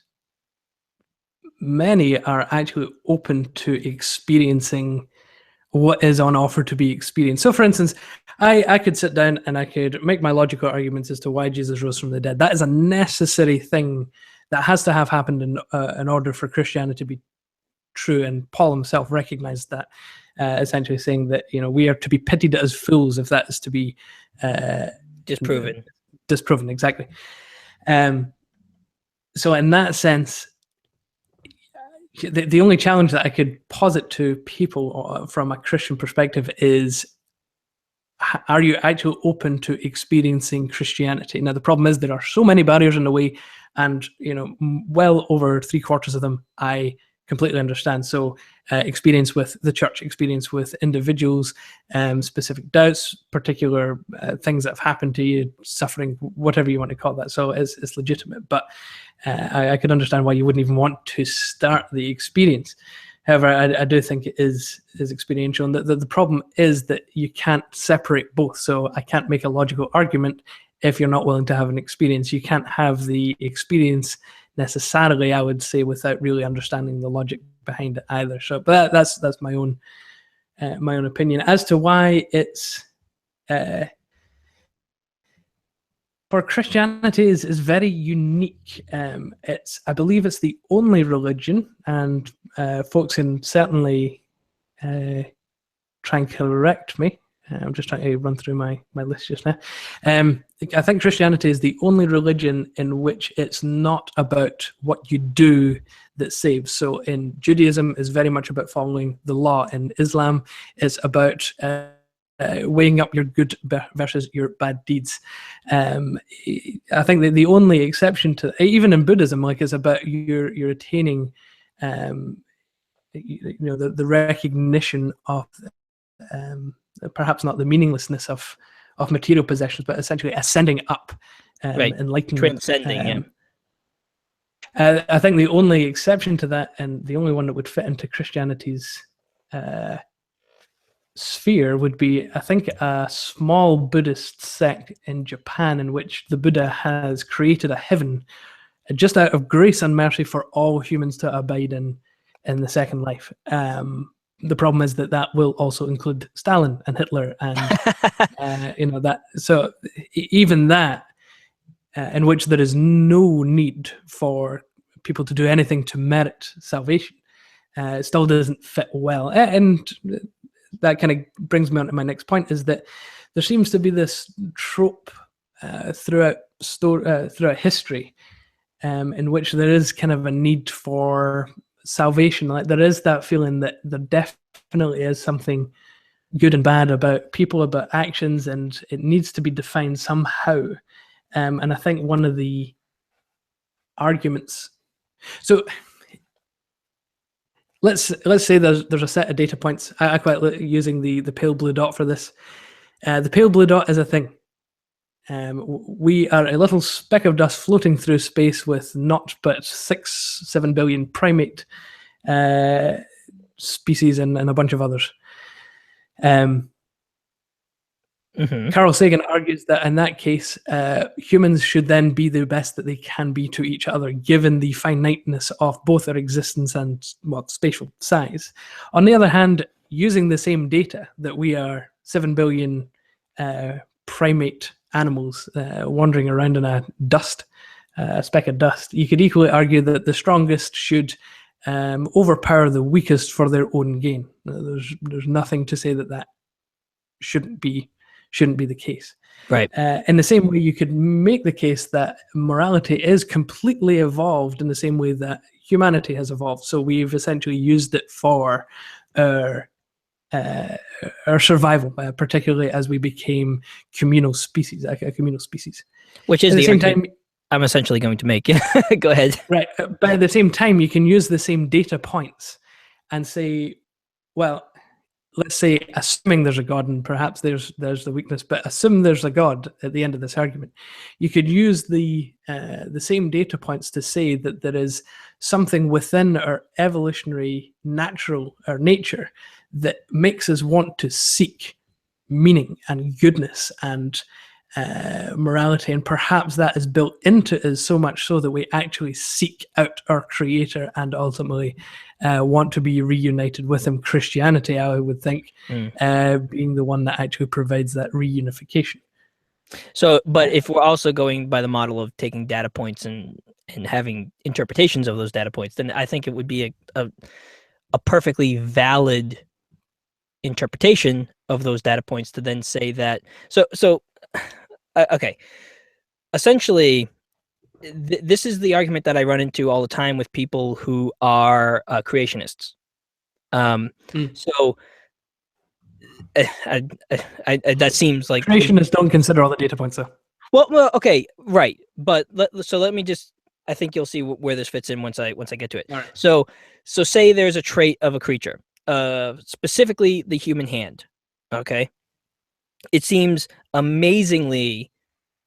many are actually open to experiencing what is on offer to be experienced. So, for instance, I could sit down and I could make my logical arguments as to why Jesus rose from the dead. That is a necessary thing that has to have happened in order for Christianity to be true. And Paul himself recognized that, essentially saying that, you know, we are to be pitied as fools if that is to be Disproven. disproven. Exactly. So in that sense, the only challenge that I could posit to people from a Christian perspective is, are you actually open to experiencing Christianity? Now, the problem is there are so many barriers in the way, and, you know, well over 3/4 of them I completely understand. So experience with the church, experience with individuals, specific doubts, particular things that have happened to you, suffering, whatever you want to call that. So it's legitimate, but I could understand why you wouldn't even want to start the experience. However, I do think it is experiential, and the problem is that you can't separate both. So I can't make a logical argument if you're not willing to have an experience. You can't have the experience necessarily, I would say, without really understanding the logic behind it either. So, but that's my own opinion as to why it's for Christianity is very unique. I believe it's the only religion, and folks can certainly try and correct me. I'm just trying to run through my list just now. I think Christianity is the only religion in which it's not about what you do that saves. So in Judaism, it's very much about following the law. In Islam, it's about weighing up your good versus your bad deeds. I think that the only exception to, even in Buddhism, like, is about you're attaining, you know, the recognition of perhaps not the meaninglessness of material possessions, but essentially ascending up, Right. enlightenment, Transcending. I think the only exception to that, and the only one that would fit into Christianity's sphere, would be, I think, a small Buddhist sect in Japan in which the Buddha has created a heaven just out of grace and mercy for all humans to abide in the second life. The problem is that will also include Stalin and Hitler and you know, that. So even that, in which there is no need for people to do anything to merit salvation, still doesn't fit well. And that kind of brings me on to my next point, is that there seems to be this trope throughout history, in which there is kind of a need for salvation. Like, there is that feeling that there definitely is something good and bad about people, about actions, and it needs to be defined somehow. And I think one of the arguments, so let's say there's a set of data points. I quite like using the pale blue dot for this. The pale blue dot is a thing. We are a little speck of dust floating through space with not but 6-7 billion primate species and a bunch of others. Carl Sagan argues that in that case, humans should then be the best that they can be to each other, given the finiteness of both their existence and, well, spatial size. On the other hand, using the same data, that we are 7 billion primate animals wandering around in a speck of dust, you could equally argue that the strongest should overpower the weakest for their own gain. There's nothing to say that shouldn't be the case. Right. In the same way, you could make the case that morality is completely evolved in the same way that humanity has evolved. So we've essentially used it for our survival, particularly as we became a communal species. Which is at the same argument. time. I'm essentially going to make. Go ahead. Right. But at the same time, you can use the same data points and say, well, let's say, assuming there's a God, and perhaps there's the weakness, but assume there's a God at the end of this argument. You could use the same data points to say that there is something within our evolutionary natural or nature that makes us want to seek meaning and goodness and morality, and perhaps that is built into us so much so that we actually seek out our creator and ultimately want to be reunited with him. Christianity, I would think, being the one that actually provides that reunification. So, but if we're also going by the model of taking data points and having interpretations of those data points, then I think it would be a perfectly valid interpretation of those data points to then say that. So okay, essentially, this is the argument that I run into all the time with people who are creationists. So that seems like creationists don't consider all the data points, though. Well, okay, right, but let me just. I think you'll see where this fits in once I get to it. Right. So say there's a trait of a creature, specifically the human hand. Okay, it seems amazingly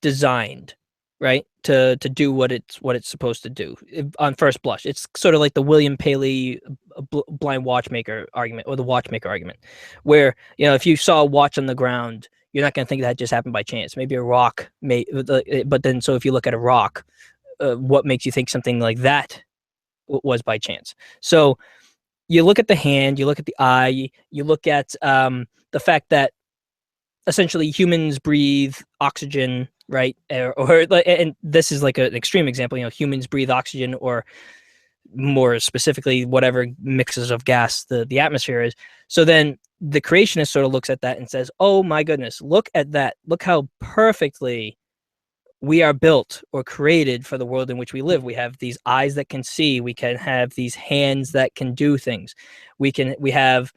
designed, right, to do what it's supposed to do on first blush. It's sort of like the William Paley blind watchmaker argument, or the watchmaker argument, where if you saw a watch on the ground, you're not going to think that just happened by chance. Maybe a rock may, but then so if you look at a rock, what makes you think something like that was by chance? So you look at the hand, you look at the eye, you look at the fact that essentially humans breathe oxygen, right? And this is like an extreme example. Humans breathe oxygen, or more specifically, whatever mixes of gas the atmosphere is. So then the creationist sort of looks at that and says, "Oh my goodness, look at that! Look how perfectly we are built or created for the world in which we live. We have these eyes that can see. We can have these hands that can do things. We have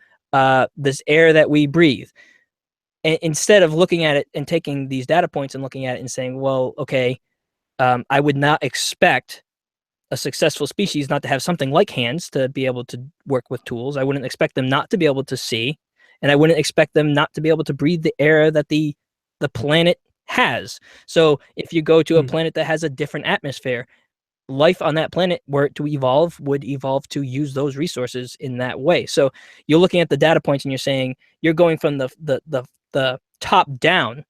this air that we breathe." And instead of looking at it and taking these data points and looking at it and saying, well, okay, I would not expect a successful species not to have something like hands to be able to work with tools. I wouldn't expect them not to be able to see, and I wouldn't expect them not to be able to breathe the air that the planet has. So if you go to a planet that has a different atmosphere, life on that planet, were it to evolve, would evolve to use those resources in that way. So you're looking at the data points and you're saying you're going from the top down,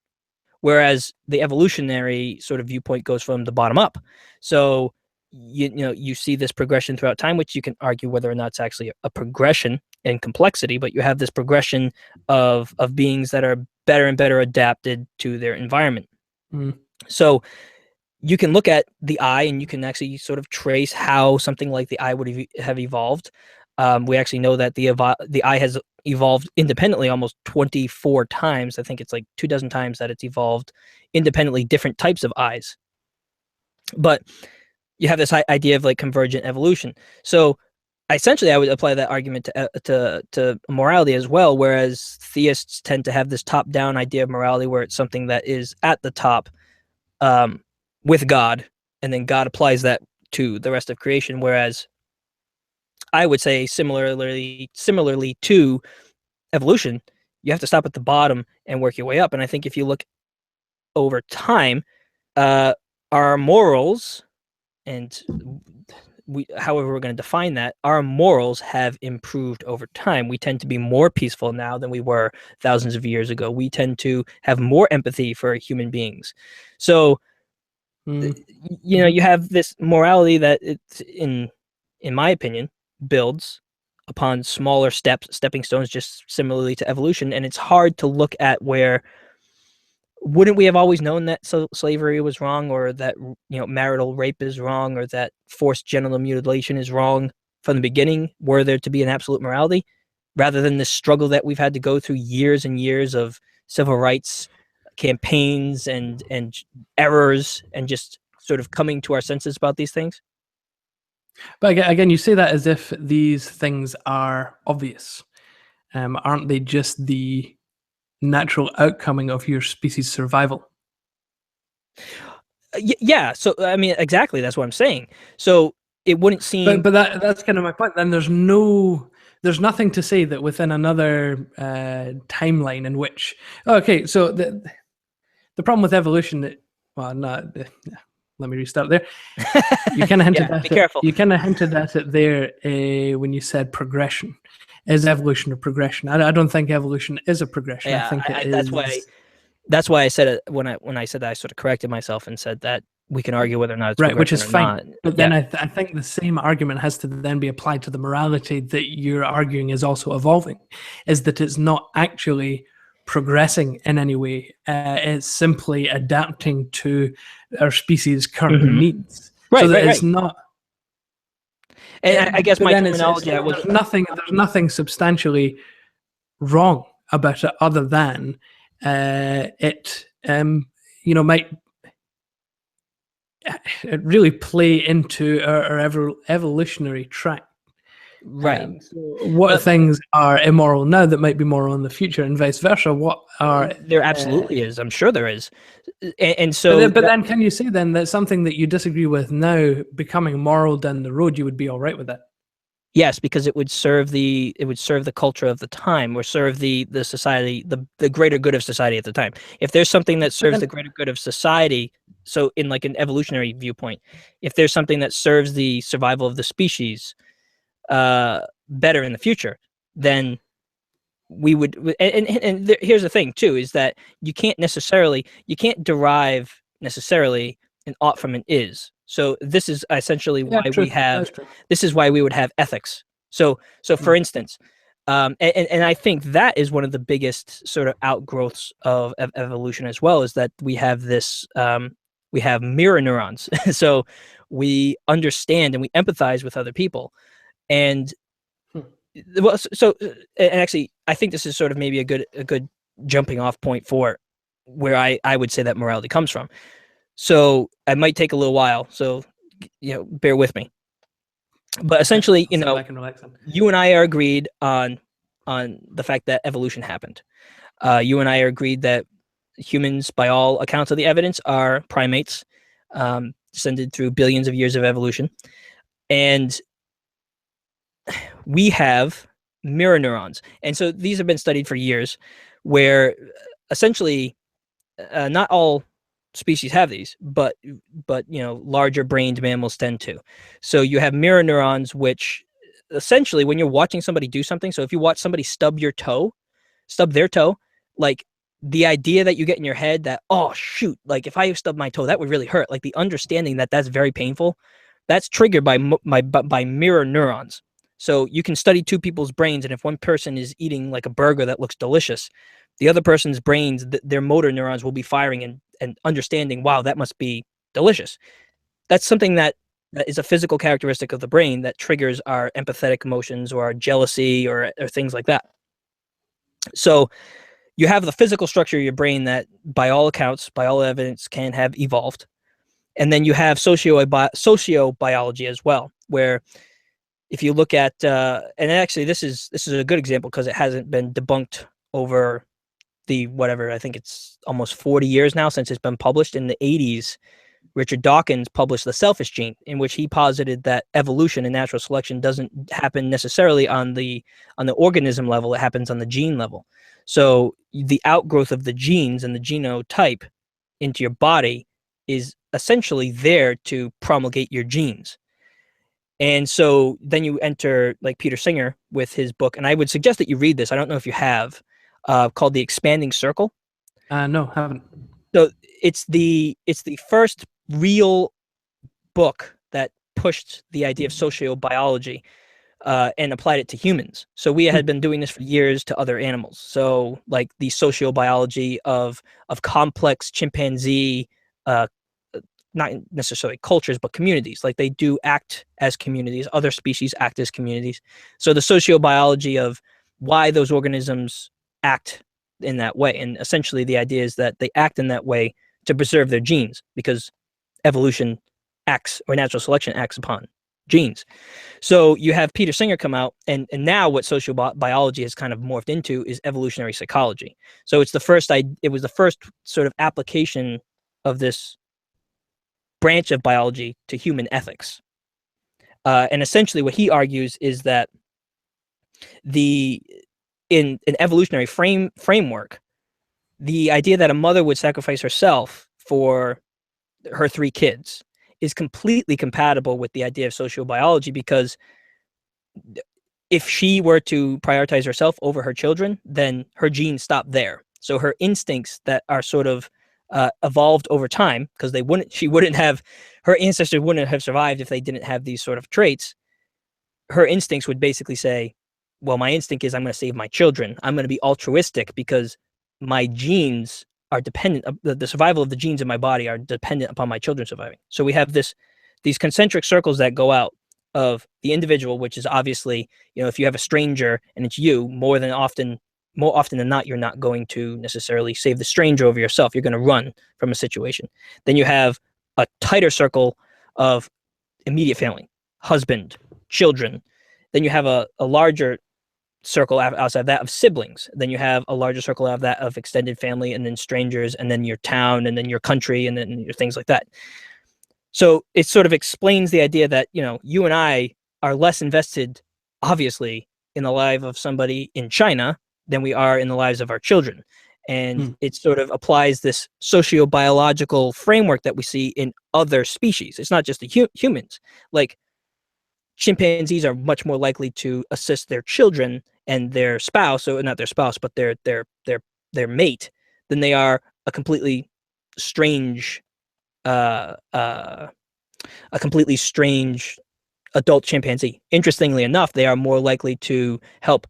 whereas the evolutionary sort of viewpoint goes from the bottom up. So you see this progression throughout time, which you can argue whether or not it's actually a progression in complexity, but you have this progression of beings that are better and better adapted to their environment. So you can look at the eye and you can actually sort of trace how something like the eye would have evolved. We actually know that the eye has evolved independently almost 24 times. I think it's like 24 times that it's evolved independently, different types of eyes. But you have this idea of like convergent evolution. So essentially, I would apply that argument to morality as well, whereas theists tend to have this top-down idea of morality where it's something that is at the top with God, and then God applies that to the rest of creation, whereas I would say similarly to evolution, you have to stop at the bottom and work your way up. And I think if you look over time, our morals, and however we're going to define that, our morals have improved over time. We tend to be more peaceful now than we were thousands of years ago. We tend to have more empathy for human beings. So, you have this morality that it's in my opinion, builds upon smaller stepping stones, just similarly to evolution. And it's hard to look at where, wouldn't we have always known that slavery was wrong, or that marital rape is wrong, or that forced genital mutilation is wrong from the beginning, were there to be an absolute morality, rather than this struggle that we've had to go through years and years of civil rights campaigns and errors, and just sort of coming to our senses about these things? But again, you say that as if these things are obvious. Aren't they just the natural outcoming of your species' survival? Yeah. So I mean, exactly. That's what I'm saying. So it wouldn't seem. But that's kind of my point. Then there's nothing to say that within another timeline in which, okay, so the problem with evolution, well, no, let me restart there. You kind of hinted Yeah. at Be it. careful. You kind of hinted at it there when you said progression. Is evolution a progression? I don't think evolution is a progression. I Yeah. think it That's why. is. That's why I said it when I said that, I sort of corrected myself and said that we can argue whether or not it's Right, which progression is or fine. not. But Yeah. then I think the same argument has to then be applied to the morality that you're arguing is also evolving, is that it's not actually progressing in any way. It's simply adapting to our species' current needs. So Right. that Right. it's Right. not. And I guess But my then terminology, I was. there's nothing substantially wrong about it other than it might really play into our evolutionary track. Right. So what But things are immoral now that might be moral in the future, and vice versa? What are there uh, absolutely is. I'm sure there is. And so but then can you say then that something that you disagree with now becoming moral down the road, you would be all right with it? yes, because it would serve the culture of the time, or serve the society, the greater good of society at the time. If there's something that But serves then, the greater good of society, so in like an evolutionary viewpoint, if there's something that serves the survival of the species better in the future, then we would. Here's the thing too, is that you can't derive necessarily an ought from an is. So this is essentially yeah, why true, we have, that's true. this is why we would have ethics. So for instance, and I think that is one of the biggest sort of outgrowths of evolution as well, is that we have this, we have mirror neurons. So we understand and we empathize with other people. And Hmm. well, and actually, I think this is sort of maybe a good jumping off point for where I would say that morality comes from. So it might take a little while, so bear with me. But Okay, essentially, I'll sit back and relax. you and I are agreed on the fact that evolution happened. You and I are agreed that humans, by all accounts of the evidence, are primates, descended through billions of years of evolution, and we have mirror neurons. And so these have been studied for years, where essentially not all species have these, but larger brained mammals tend to. So you have mirror neurons, which essentially, when you're watching somebody do something, so if you watch somebody stub their toe, like, the idea that you get in your head that, oh shoot, like if I stub my toe, that would really hurt, like the understanding that that's very painful, that's triggered by mirror neurons. So you can study two people's brains, and if one person is eating like a burger that looks delicious, the other person's brains, their motor neurons will be firing and understanding, wow, that must be delicious. That's something that is a physical characteristic of the brain that triggers our empathetic emotions, or our jealousy, or things like that. So you have the physical structure of your brain that, by all accounts, by all evidence, can have evolved. And then you have sociobiology as well, where if you look at, and actually this is a good example because it hasn't been debunked over the, whatever, I think it's almost 40 years now since it's been published. In the 80s, Richard Dawkins published The Selfish Gene, in which he posited that evolution and natural selection doesn't happen necessarily on the organism level, it happens on the gene level. So the outgrowth of the genes and the genotype into your body is essentially there to promulgate your genes. And so then you enter like Peter Singer with his book, and I would suggest that you read this. I don't know if you have, called The Expanding Circle. No, haven't. So it's the first real book that pushed the idea of sociobiology and applied it to humans. So we had been doing this for years to other animals. So like the sociobiology of complex chimpanzee, uh, not necessarily cultures, but communities. Like they do act as communities. Other species act as communities. So the sociobiology of why those organisms act in that way. And essentially the idea is that they act in that way to preserve their genes, because evolution acts, or natural selection acts upon genes. So you have Peter Singer come out, and now what sociobiology has kind of morphed into is evolutionary psychology. So it was the first sort of application of this branch of biology to human ethics. And essentially what he argues is that in an evolutionary framework, the idea that a mother would sacrifice herself for her 3 kids is completely compatible with the idea of sociobiology, because if she were to prioritize herself over her children, then her genes stop there. So her instincts that are sort of evolved over time, because her ancestors wouldn't have survived if they didn't have these sort of traits. Her instincts would basically say, well, my instinct is I'm going to save my children. I'm going to be altruistic because my genes are dependent, the survival of the genes in my body are dependent upon my children surviving. So we have these concentric circles that go out of the individual, which is obviously, if you have a stranger and it's you, more often than not, you're not going to necessarily save the stranger over yourself. You're going to run from a situation. Then you have a tighter circle of immediate family, husband, children. Then you have a larger circle outside that of siblings. Then you have a larger circle of that of extended family, and then strangers, and then your town, and then your country, and then your things like that. So it sort of explains the idea that, you and I are less invested, obviously, in the life of somebody in China than we are in the lives of our children. And it sort of applies this socio-biological framework that we see in other species. It's not just the humans. Like, chimpanzees are much more likely to assist their children and their spouse, so not their spouse, but their mate, than they are a completely strange adult chimpanzee. Interestingly enough, they are more likely to help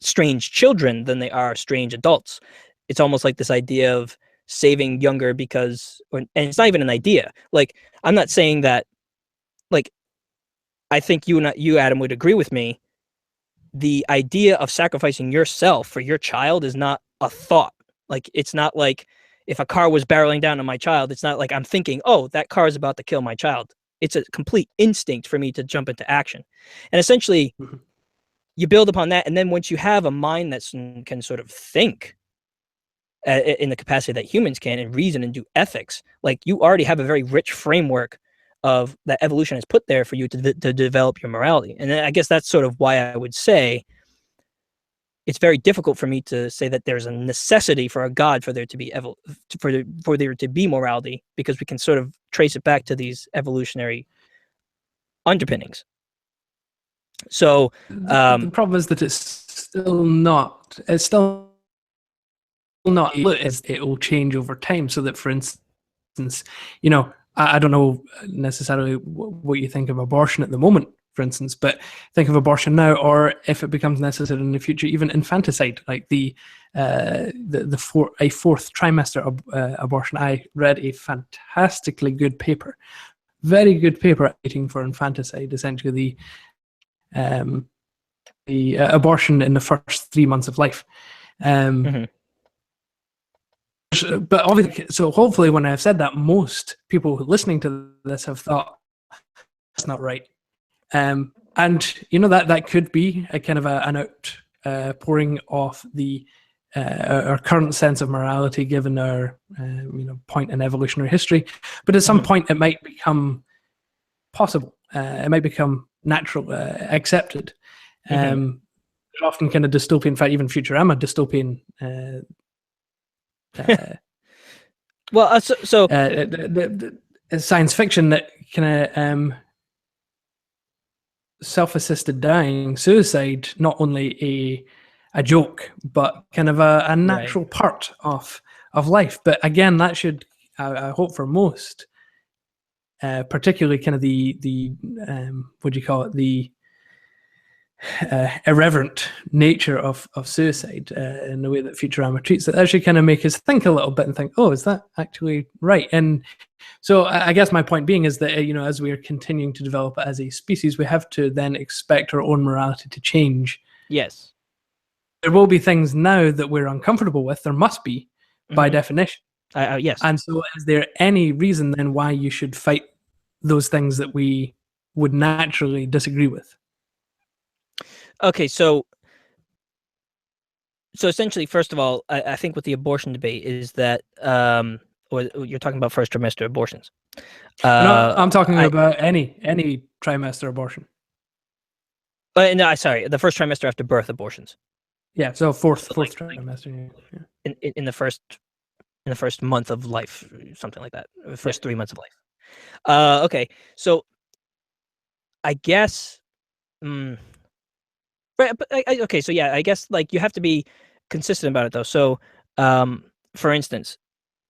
strange children than they are strange adults. It's almost like this idea of saving younger and it's not even an idea. Like, I'm not saying that, like, I think you, Adam, would agree with me. The idea of sacrificing yourself for your child is not a thought. Like, it's not like if a car was barreling down on my child, it's not like I'm thinking, oh, that car is about to kill my child. It's a complete instinct for me to jump into action. And essentially, you build upon that. And then once you have a mind that can sort of think in the capacity that humans can, and reason and do ethics, like, you already have a very rich framework of that evolution has put there for you to develop your morality. And I guess that's sort of why I would say it's very difficult for me to say that there's a necessity for a God for there to be for there to be morality, because we can sort of trace it back to these evolutionary underpinnings. So the problem is that it's still not. It will change over time. So that, for instance, I don't know necessarily what you think of abortion at the moment, for instance, but think of abortion now, or if it becomes necessary in the future, even infanticide, like a fourth trimester abortion. I read a fantastically good paper, very good paper, waiting for infanticide, essentially the abortion in the first 3 months of life. But obviously, so hopefully when I've said that, most people listening to this have thought, that's not right. And, that could be a kind of an outpouring of our current sense of morality, given our point in evolutionary history. But at some point, it might become possible. It might become natural, accepted. There's often kind of dystopian, in fact, even Futurama dystopian. Well, science fiction that kind of self-assisted dying, suicide, not only a joke, but kind of a natural part of life. But again, that should, I hope for most, particularly kind of the what do you call it, the irreverent nature of suicide in the way that Futurama treats it, that should kind of make us think a little bit and think, oh, is that actually right? And so I guess my point being is that, as we are continuing to develop as a species, we have to then expect our own morality to change. Yes. There will be things now that we're uncomfortable with. There must be, by definition. Yes. And so is there any reason then why you should fight those things that we would naturally disagree with? Okay, so essentially, first of all, I think with the abortion debate is that or you're talking about first trimester abortions? No, I'm talking about any trimester abortion. No, sorry, the first trimester after birth abortions. Yeah, so fourth trimester. Yeah. In the first month of life, something like that. The first 3 months of life. Okay, so I guess. But okay, so yeah, I guess like you have to be consistent about it though. So, for instance,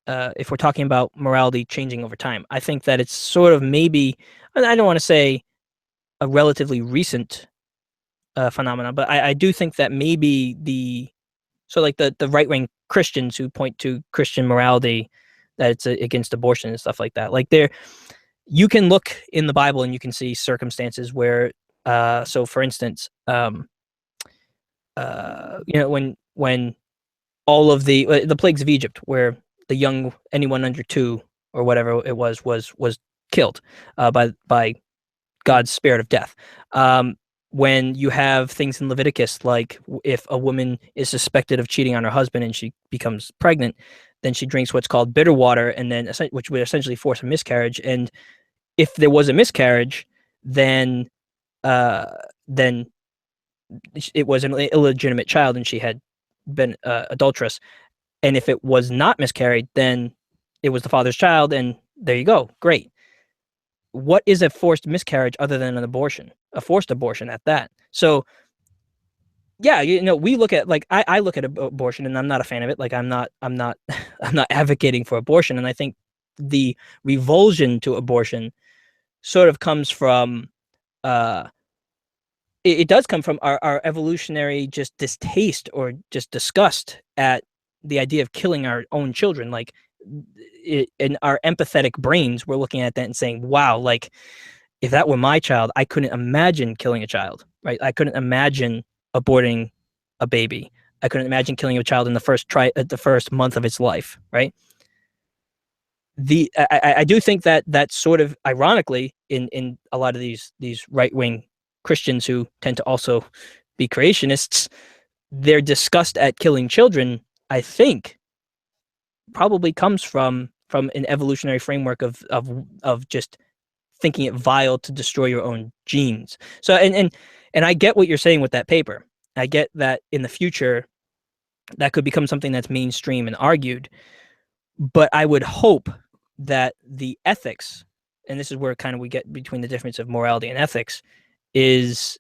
if we're talking about morality changing over time, I think that it's sort of maybe, I don't want to say a relatively recent phenomenon, but I do think that maybe like the right wing Christians who point to Christian morality that it's against abortion and stuff like that. Like you can look in the Bible and you can see circumstances where, so for instance, when all of the plagues of Egypt, where anyone under 2 or whatever it was killed by God's spirit of death. When you have things in Leviticus, like if a woman is suspected of cheating on her husband and she becomes pregnant, then she drinks what's called bitter water, and then which would essentially force a miscarriage. And if there was a miscarriage, then then it was an illegitimate child and she had been adulterous. And if it was not miscarried, then it was the father's child, and there you go. Great. What is a forced miscarriage other than an abortion? A forced abortion at that. So yeah, we look at, like, I look at abortion and I'm not a fan of it. Like I'm not I'm not advocating for abortion. And I think the revulsion to abortion sort of comes from it does come from our evolutionary just distaste or just disgust at the idea of killing our own children. Like in our empathetic brains, we're looking at that and saying, wow, like if that were my child, I couldn't imagine killing a child, right? I couldn't imagine aborting a baby. I couldn't imagine killing a child in the first month of its life, right? I do think that that's sort of ironically in a lot of these right-wing Christians who tend to also be creationists, their disgust at killing children, I think, probably comes from an evolutionary framework of just thinking it vile to destroy your own genes. So and I get what you're saying with that paper. I get that in the future that could become something that's mainstream and argued, but I would hope that the ethics, and this is where kind of we get between the difference of morality and ethics,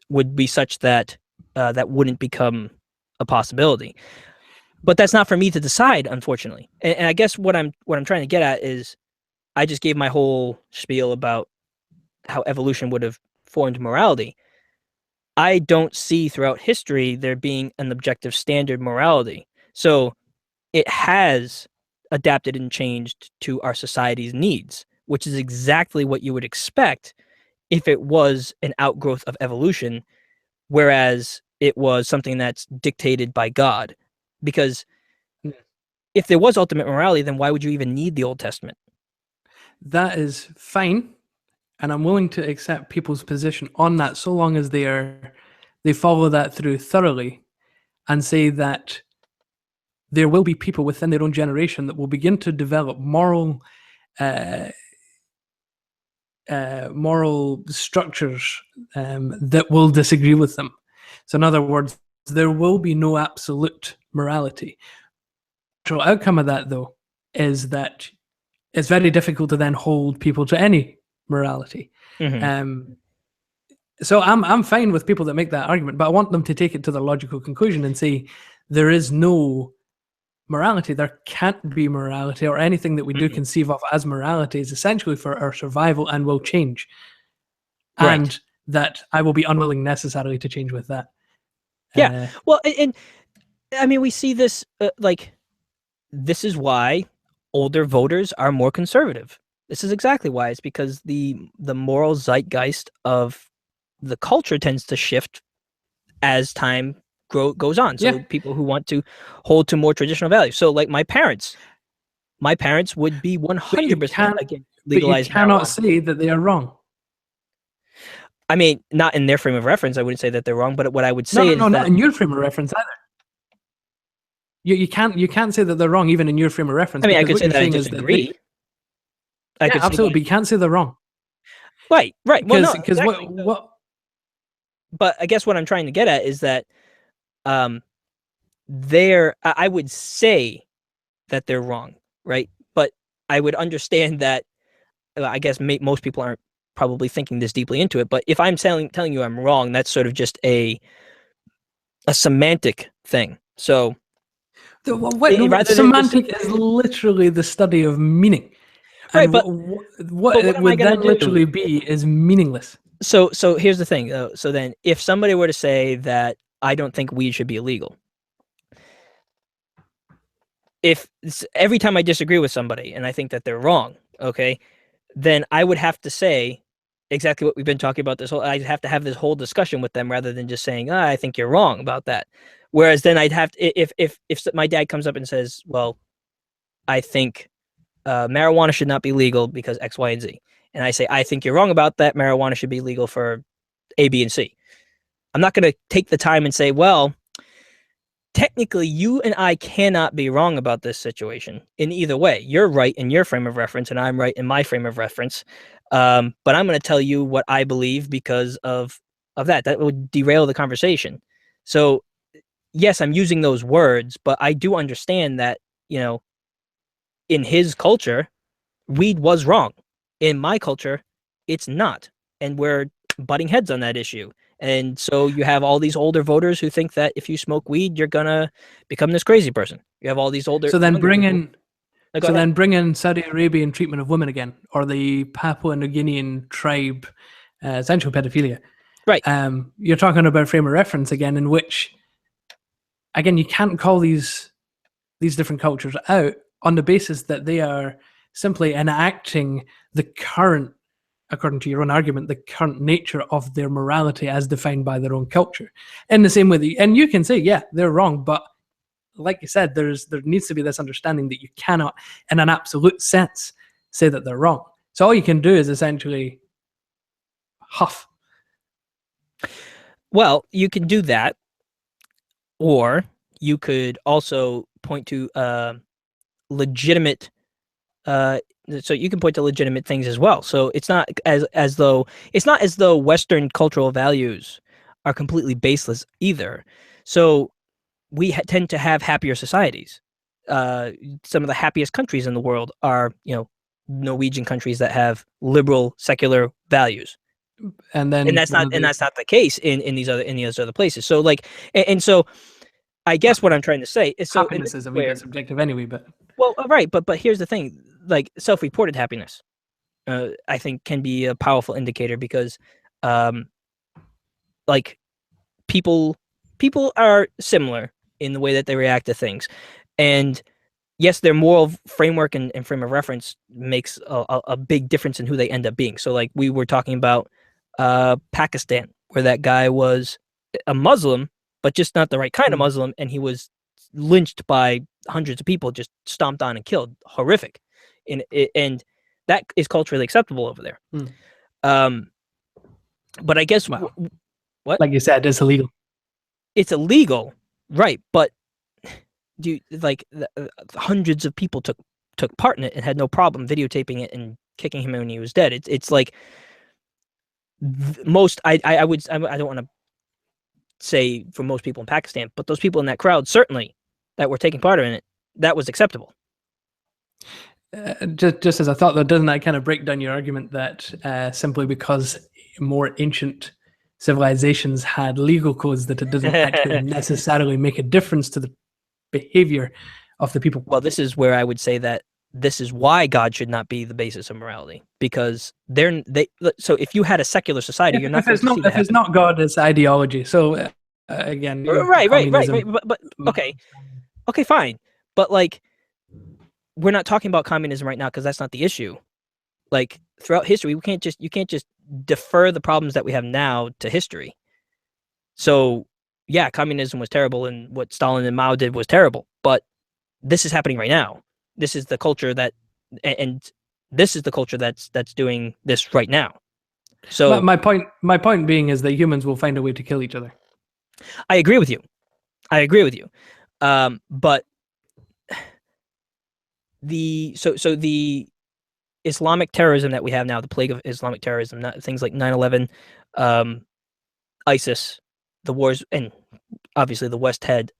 would be such that that wouldn't become a possibility. But that's not for me to decide, unfortunately. And I guess what I'm trying to get at is I just gave my whole spiel about how evolution would have formed morality. I don't see throughout history there being an objective standard morality. So it has adapted and changed to our society's needs, which is exactly what you would expect if it was an outgrowth of evolution, whereas it was something that's dictated by God. Because if there was ultimate morality, then why would you even need the Old Testament? That is fine, and I'm willing to accept people's position on that, so long as they follow that through thoroughly and say that there will be people within their own generation that will begin to develop moral structures that will disagree with them. So in other words, there will be no absolute morality. The natural outcome of that, though, is that it's very difficult to then hold people to any morality. Mm-hmm. So I'm fine with people that make that argument, but I want them to take it to the logical conclusion and say there is no morality. There can't be morality, or anything that we do conceive of as morality is essentially for our survival and will change. Right. And that I will be unwilling necessarily to change with that. Yeah. Well, and I mean, we see this, like, this is why older voters are more conservative. This is exactly why. It's because the moral zeitgeist of the culture tends to shift as time goes on. So people who want to hold to more traditional values. So like my parents would be 100% against legalized marijuana. But you cannot say that they are wrong. I mean, not in their frame of reference. I wouldn't say that they're wrong, but what I would say is that not in your frame of reference either. You can't say that they're wrong even in your frame of reference. I mean, I because could what say you're that I saying is that disagree. I could say absolutely, that. but you can't say they're wrong. Right. Well, no, Because exactly. what But I guess what I'm trying to get at is that I would say that they're wrong, right? But I would understand that. I guess most people aren't probably thinking this deeply into it. But if I'm telling you I'm wrong, that's sort of just a semantic thing. So rather than just semantic is literally the study of meaning, right, and but what what it am I would gonna then do? literally be is meaningless. So here's the thing, though. So then, if somebody were to say that I don't think weed should be illegal, if every time I disagree with somebody and I think that they're wrong, okay, then I would have to say exactly what we've been talking about this whole. I'd have to have this whole discussion with them rather than just saying, I think you're wrong about that. Whereas then I'd have to, if my dad comes up and says, well, I think marijuana should not be legal because X, Y, and Z, and I say I think you're wrong about that. Marijuana should be legal for A, B, and C. I'm not going to take the time and say, well, technically, you and I cannot be wrong about this situation in either way. You're right in your frame of reference, and I'm right in my frame of reference. But I'm going to tell you what I believe because of that. That would derail the conversation. So, yes, I'm using those words, but I do understand that, in his culture, weed was wrong. In my culture, it's not. And we're butting heads on that issue. And so you have all these older voters who think that if you smoke weed, you're gonna become this crazy person. You have all these older. So then bring in Saudi Arabian treatment of women again, or the Papua New Guinean tribe sexual pedophilia. Right. You're talking about frame of reference again, in which, again, you can't call these different cultures out on the basis that they are simply enacting the current, according to your own argument, the current nature of their morality as defined by their own culture. In the same way and you can say, yeah, they're wrong, but like you said, there needs to be this understanding that you cannot, in an absolute sense, say that they're wrong. So all you can do is essentially huff. Well, you can do that, or you could also point to legitimate. So you can point to legitimate things as well. So it's not as though Western cultural values are completely baseless either. So we tend to have happier societies. Some of the happiest countries in the world are, Norwegian countries that have liberal secular values. And that's not the case in these other places. So and so I guess what I'm trying to say is, so happiness is a wee bit subjective anyway, but right, but here's the thing, like self-reported happiness, I think can be a powerful indicator because, like people are similar in the way that they react to things, and yes, their moral framework and frame of reference makes a big difference in who they end up being. So like we were talking about Pakistan, where that guy was a Muslim, but just not the right kind of Muslim, and he was lynched by hundreds of people, just stomped on and killed. Horrific. And that is culturally acceptable over there. But I guess well, what? Like you said, it's illegal. It's illegal, right? But hundreds of people took part in it and had no problem videotaping it and kicking him when he was dead. It's like most. I don't want to say for most people in Pakistan, but those people in that crowd certainly that were taking part in it, that was acceptable. Just as a thought, though, doesn't that kind of break down your argument that simply because more ancient civilizations had legal codes, that it doesn't actually necessarily make a difference to the behavior of the people? Well, this is where I would say that this is why God should not be the basis of morality, because so if you had a secular society, you're not if it's not God, it's ideology. So again, right. But okay, fine. But like, we're not talking about communism right now because that's not the issue. Like throughout history, you can't just defer the problems that we have now to history. So yeah, communism was terrible, and what Stalin and Mao did was terrible. But this is happening right now. This is the culture and this is the culture that's doing this right now. So my point being is that humans will find a way to kill each other. I agree with you. But the Islamic terrorism that we have now, the plague of Islamic terrorism, things like 9/11, ISIS, the wars, and obviously the West had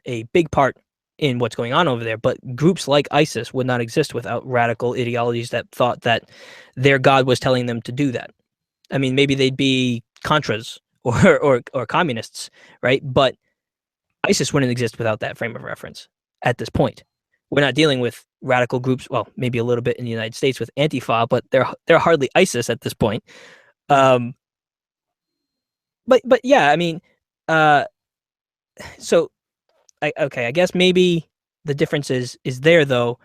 a big part in what's going on over there. But groups like ISIS would not exist without radical ideologies that thought that their God was telling them to do that. I mean, maybe they'd be Contras or communists, right? But ISIS wouldn't exist without that frame of reference at this point. We're not dealing with radical groups. Well, maybe a little bit in the United States with Antifa, but they're hardly ISIS at this point. But yeah, I mean, so I guess maybe the difference is there though.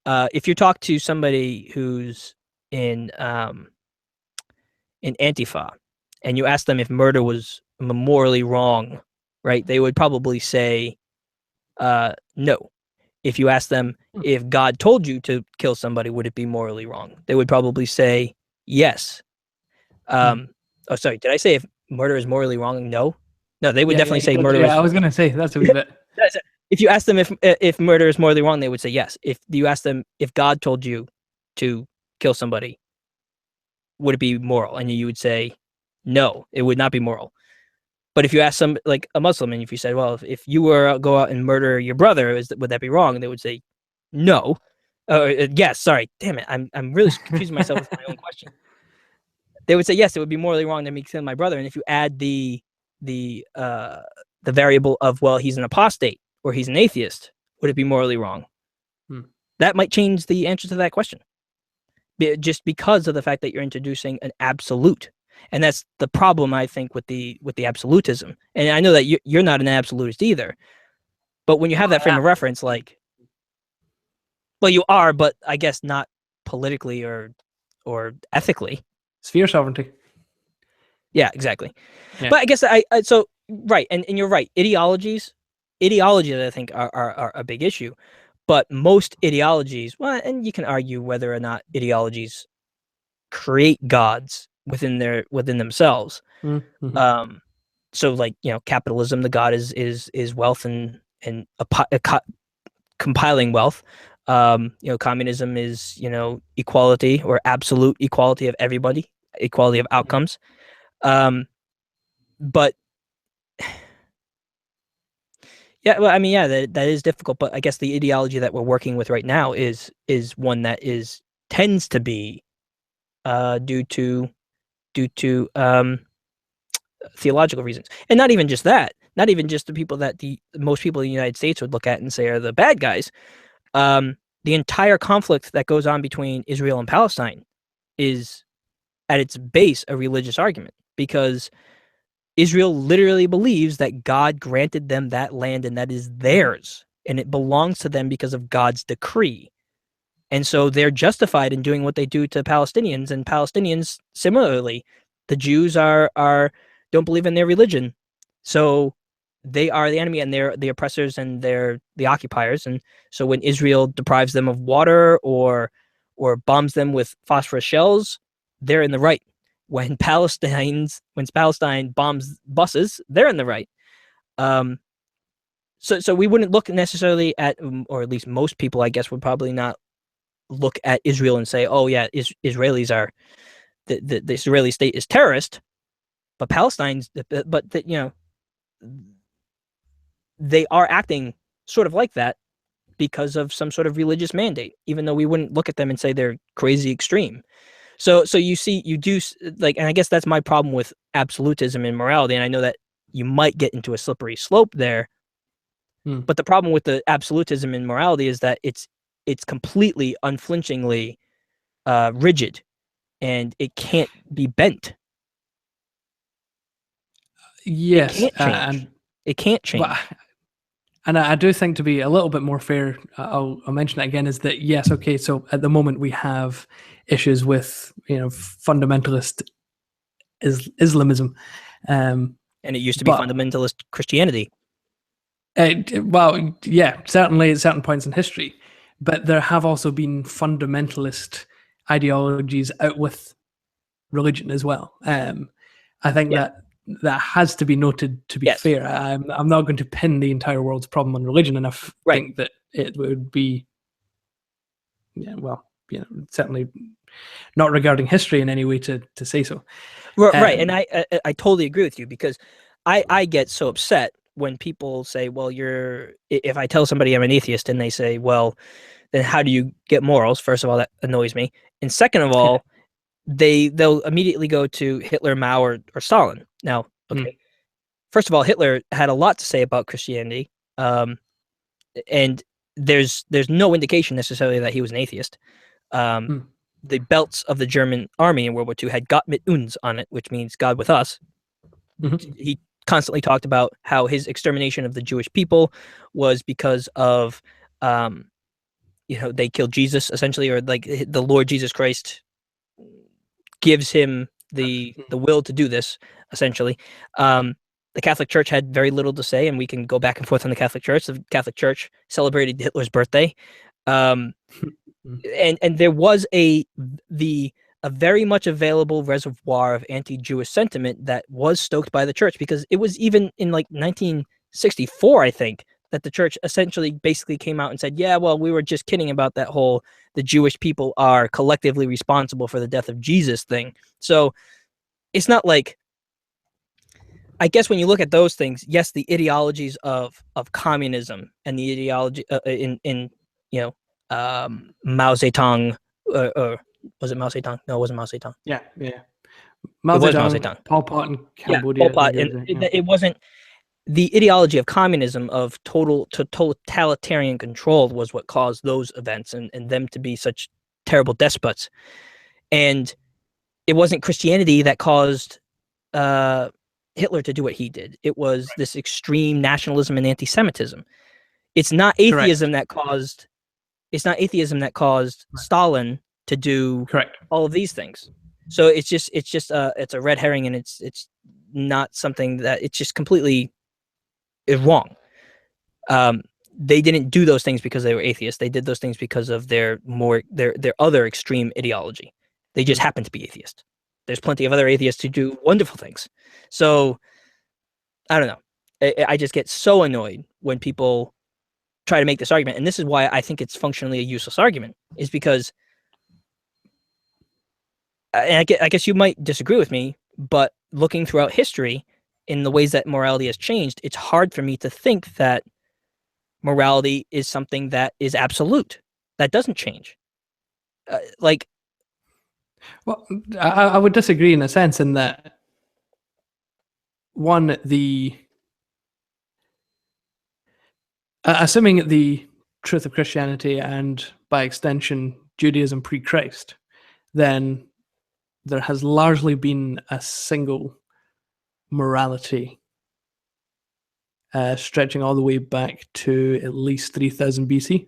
If you talk to somebody who's in Antifa, and you ask them if murder was morally wrong, right? They would probably say no. If you ask them if God told you to kill somebody, would it be morally wrong? They would probably say yes. Oh, sorry. Did I say if murder is morally wrong? No. No, they would definitely say murder. Yeah, I was going to say that's a wee bit. If you ask them if murder is morally wrong, they would say yes. If you ask them if God told you to kill somebody, would it be moral? And you would say no, it would not be moral. But if you ask some like a Muslim, and if you said, well, if you were go out and murder your brother, would that be wrong? And they would say no. Yes. Sorry. Damn it. I'm really confusing myself with my own question. They would say yes, it would be morally wrong to me kill my brother. And if you add the variable of, well, he's an apostate or he's an atheist, would it be morally wrong? That might change the answer to that question, just because of the fact that you're introducing an absolute. And that's the problem, I think, with the absolutism. And I know that you're not an absolutist either, but when you have that frame of reference, like, well, you are, but I guess not politically or ethically. Sphere sovereignty. Yeah, exactly. Yeah. But I guess so right, and you're right. Ideologies, I think, are a big issue. But most ideologies, well, and you can argue whether or not ideologies create gods within themselves. Mm-hmm. So, like, capitalism, the god is wealth and compiling wealth. Communism is equality or absolute equality of everybody, equality of outcomes. But yeah, well, I mean, yeah, that is difficult. But I guess the ideology that we're working with right now is one that tends to be due to theological reasons, and not even just that. Not even just the people that most people in the United States would look at and say are the bad guys. The entire conflict that goes on between Israel and Palestine is at its base a religious argument, because Israel literally believes that God granted them that land and that is theirs, and it belongs to them because of God's decree. And so they're justified in doing what they do to Palestinians, and Palestinians similarly. The Jews don't believe in their religion, so they are the enemy and they're the oppressors and they're the occupiers. And so when Israel deprives them of water or bombs them with phosphorus shells, they're in the right. When Palestine bombs buses, they're in the right. So we wouldn't look necessarily at, or at least most people, I guess, would probably not look at Israel and say, oh yeah, Israelis are the Israeli state is terrorist, but Palestine's, they are acting sort of like that because of some sort of religious mandate, even though we wouldn't look at them and say they're crazy extreme. So you do, like, and I guess that's my problem with absolutism and morality. And I know that you might get into a slippery slope there, but the problem with the absolutism and morality is that it's completely unflinchingly rigid, and it can't be bent. Yes, it can't change. And I do think, to be a little bit more fair, I'll mention that again, is that yes, okay, so at the moment we have issues with fundamentalist Islamism, and it used to be fundamentalist Christianity. Well, yeah, certainly at certain points in history, but there have also been fundamentalist ideologies out with religion as well. I think that has to be noted, to be fair. I'm not going to pin the entire world's problem on religion, and I think that it would be yeah, well, certainly not regarding history in any way to say so. Right, and I totally agree with you, because I get so upset when people say, well, if I tell somebody I'm an atheist and they say, well, then how do you get morals? First of all, that annoys me. And second of all, they'll immediately go to Hitler, Mao, or Stalin. Now, okay. First of all, Hitler had a lot to say about Christianity. And there's no indication necessarily that he was an atheist. The belts of the German army in World War II had Gott mit uns on it, which means God with us. He constantly talked about how his extermination of the Jewish people was because of, they killed Jesus, essentially, or like the Lord Jesus Christ gives him the will to do this, essentially. The Catholic Church had very little to say, and we can go back and forth on the Catholic Church. The Catholic Church celebrated Hitler's birthday. And there was a very much available reservoir of anti-Jewish sentiment that was stoked by the church, because it was even in like 1964, I think, that the church essentially basically came out and said, yeah, well, we were just kidding about that whole the Jewish people are collectively responsible for the death of Jesus thing. So it's not like, I guess when you look at those things, yes, the ideologies of communism and the ideology in Mao Zedong, or was it Mao Zedong? No, it wasn't Mao Zedong. Yeah. Mao Zedong, Pol Pot in Cambodia. Yeah, Pol Pot, it wasn't the ideology of communism, of totalitarian control, was what caused those events and them to be such terrible despots. And it wasn't Christianity that caused Hitler to do what he did. It was this extreme nationalism and anti-Semitism. It's not atheism that caused. It's not atheism that caused Stalin to do all of these things. So it's a red herring, and it's not something that, it's just completely is wrong. They didn't do those things because they were atheists. They did those things because of their other extreme ideology. They just happen to be atheist. There's plenty of other atheists who do wonderful things. So I don't know. I just get so annoyed when people try to make this argument. And this is why I think it's functionally a useless argument, is because, and I guess you might disagree with me, but looking throughout history in the ways that morality has changed, it's hard for me to think that morality is something that is absolute, that doesn't change. Well, I would disagree in a sense, in that, one, assuming the truth of Christianity and by extension Judaism pre-Christ, then there has largely been a single morality stretching all the way back to at least 3000 BC.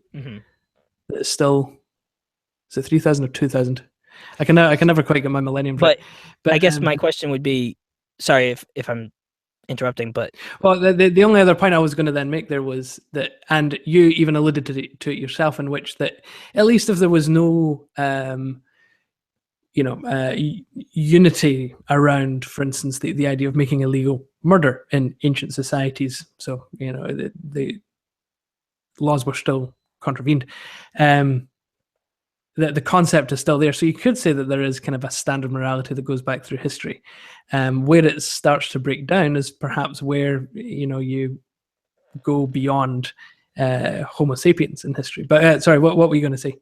It's still, is it 3000 or 2000? I can never quite get my millennium right. But I guess my question would be, sorry if I'm interrupting, but well, the only other point I was going to then make there was that, and you even alluded to it yourself, in which that at least if there was no unity around, for instance, the idea of making illegal murder in ancient societies, so the laws were still contravened, the concept is still there. So you could say that there is kind of a standard morality that goes back through history. Where it starts to break down is perhaps where you go beyond Homo sapiens in history. But sorry, what were you going to say?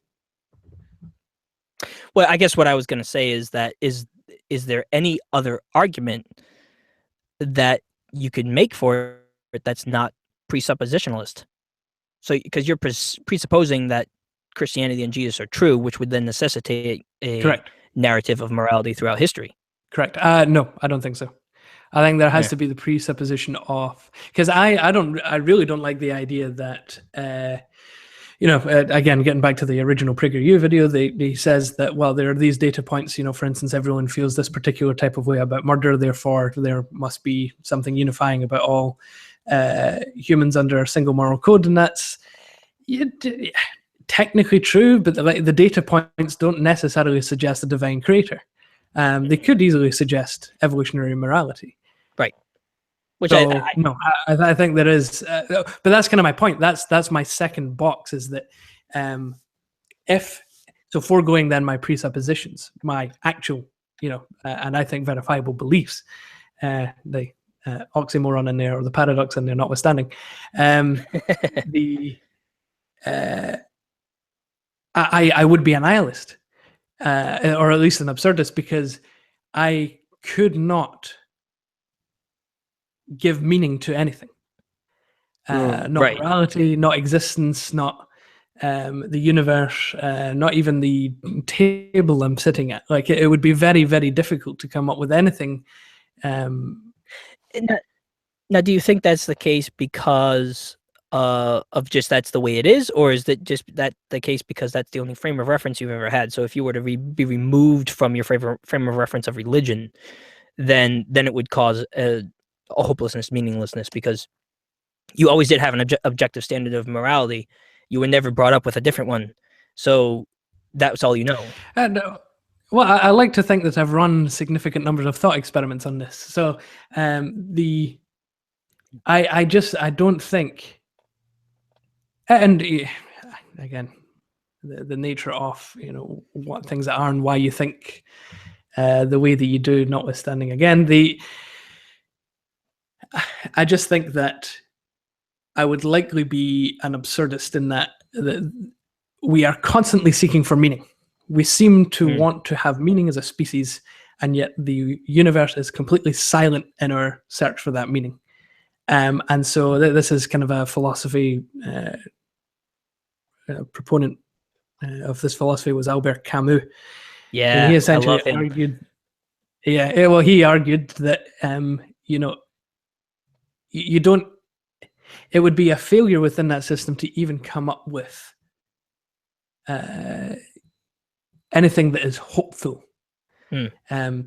Well, I guess what I was going to say is that is there any other argument that you could make for it that's not presuppositionalist? So, because you're presupposing that Christianity and Jesus are true, which would then necessitate a narrative of morality throughout history. Correct. No, I don't think so. I think there has to be the presupposition of, because I really don't like the idea that again, getting back to the original PragerU video, he says that, well, there are these data points, for instance, everyone feels this particular type of way about murder, therefore there must be something unifying about all humans under a single moral code, and that's technically true, but the data points don't necessarily suggest a divine creator. They could easily suggest evolutionary morality. Right. Which so, I think there is, but that's kind of my point. That's my second box, is that if So foregoing then my presuppositions, my actual, and I think verifiable beliefs, the oxymoron in there or the paradox in there notwithstanding, I would be a nihilist, or at least an absurdist, because I could not give meaning to anything. Not morality, not existence, not the universe, not even the table I'm sitting at. Like it would be very, very difficult to come up with anything. Now, do you think that's the case because of just that's the way it is, or is that just that the case because that's the only frame of reference you've ever had? So if you were to be removed from your frame of reference of religion, then it would cause a hopelessness, meaninglessness, because you always did have an objective standard of morality. You were never brought up with a different one, so that's all you know. And well, I like to think that I've run significant numbers of thought experiments on this. So I don't think, and again, the nature of what things are and why you think the way that you do, notwithstanding, again, I just think that I would likely be an absurdist in that we are constantly seeking for meaning. We seem to want to have meaning as a species, and yet the universe is completely silent in our search for that meaning. And so this is kind of a philosophy proponent of this philosophy was Albert Camus. Yeah, and he essentially I love him. argued. Yeah, well, he argued that you don't. It would be a failure within that system to even come up with anything that is hopeful.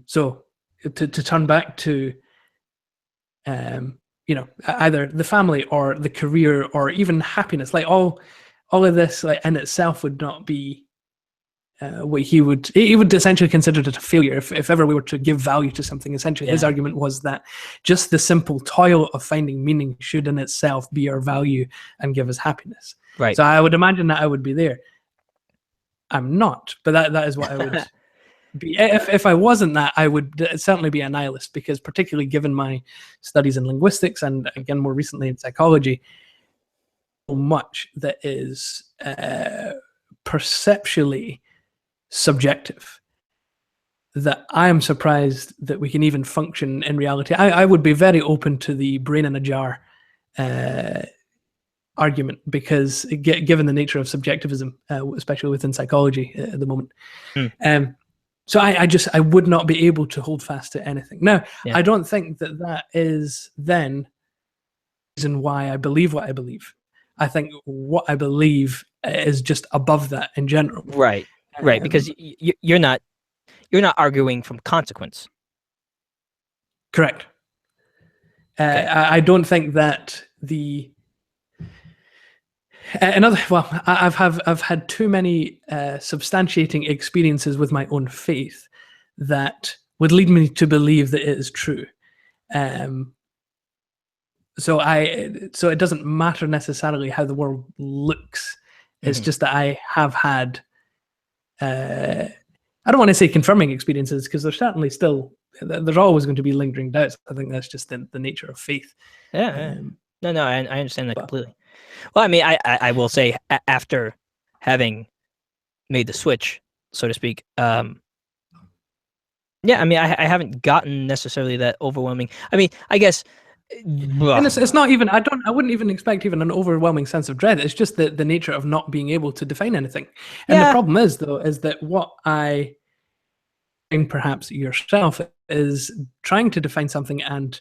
So to turn back to either the family or the career or even happiness, like all of this, like in itself would not be what he would essentially consider it a failure if ever we were to give value to something. Essentially, his argument was that just the simple toil of finding meaning should in itself be our value and give us happiness. Right. So I would imagine that I would be there. I'm not, but that is what I would be. If I wasn't that, I would certainly be a nihilist, because particularly given my studies in linguistics and again more recently in psychology, so much that is perceptually subjective that I am surprised that we can even function in reality. I would be very open to the brain in a jar argument, because given the nature of subjectivism, especially within psychology at the moment. So I would not be able to hold fast to anything. Now, I don't think that is then the reason why I believe what I believe. I think what I believe is just above that in general. Right, because you're not arguing from consequence. Correct. Okay. I don't think that I've had too many substantiating experiences with my own faith that would lead me to believe that it is true. So it doesn't matter necessarily how the world looks. It's just that I have had, I don't want to say confirming experiences, because there's certainly still, there's always going to be lingering doubts. I think that's just the nature of faith. Yeah. No, I understand that completely. Well, I mean, I will say, after having made the switch, so to speak, I mean, I haven't gotten necessarily that overwhelming. I mean, I guess, and it's not even. I wouldn't even expect even an overwhelming sense of dread. It's just the nature of not being able to define anything. And the problem is that what I think perhaps yourself is trying to define something and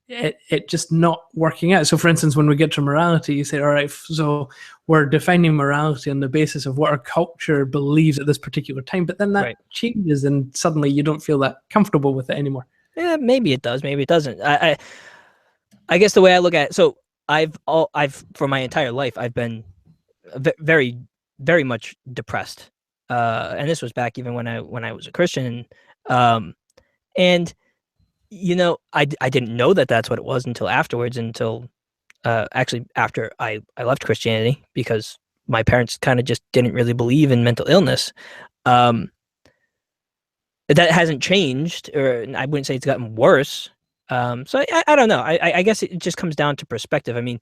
it just not working out. So for instance, when we get to morality, you say, all right, so we're defining morality on the basis of what our culture believes at this particular time, but then that changes and suddenly you don't feel that comfortable with it anymore. Yeah, maybe it does, maybe it doesn't. I guess the way I look at it, so I've for my entire life, I've been very, very much depressed. And this was back even when I was a Christian. And I didn't know that that's what it was until afterwards, until actually after I left Christianity, because my parents kind of just didn't really believe in mental illness. Um, that hasn't changed, or I wouldn't say it's gotten worse. So I don't know. I guess it just comes down to perspective. I mean,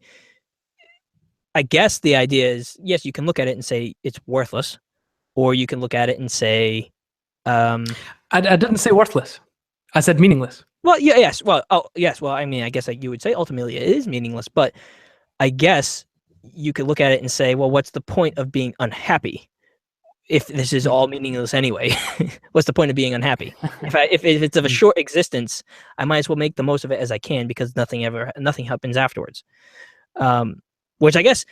I guess the idea is, yes, you can look at it and say it's worthless, or you can look at it and say, I didn't say worthless. I said meaningless. well, yeah, yes, well, oh, yes, well, I mean, I guess you would say ultimately it is meaningless, but I guess you could look at it and say, well, what's the point of being unhappy if this is all meaningless anyway? What's the point of being unhappy? If it's of a short existence, I might as well make the most of it as I can, because nothing happens afterwards. Which I guess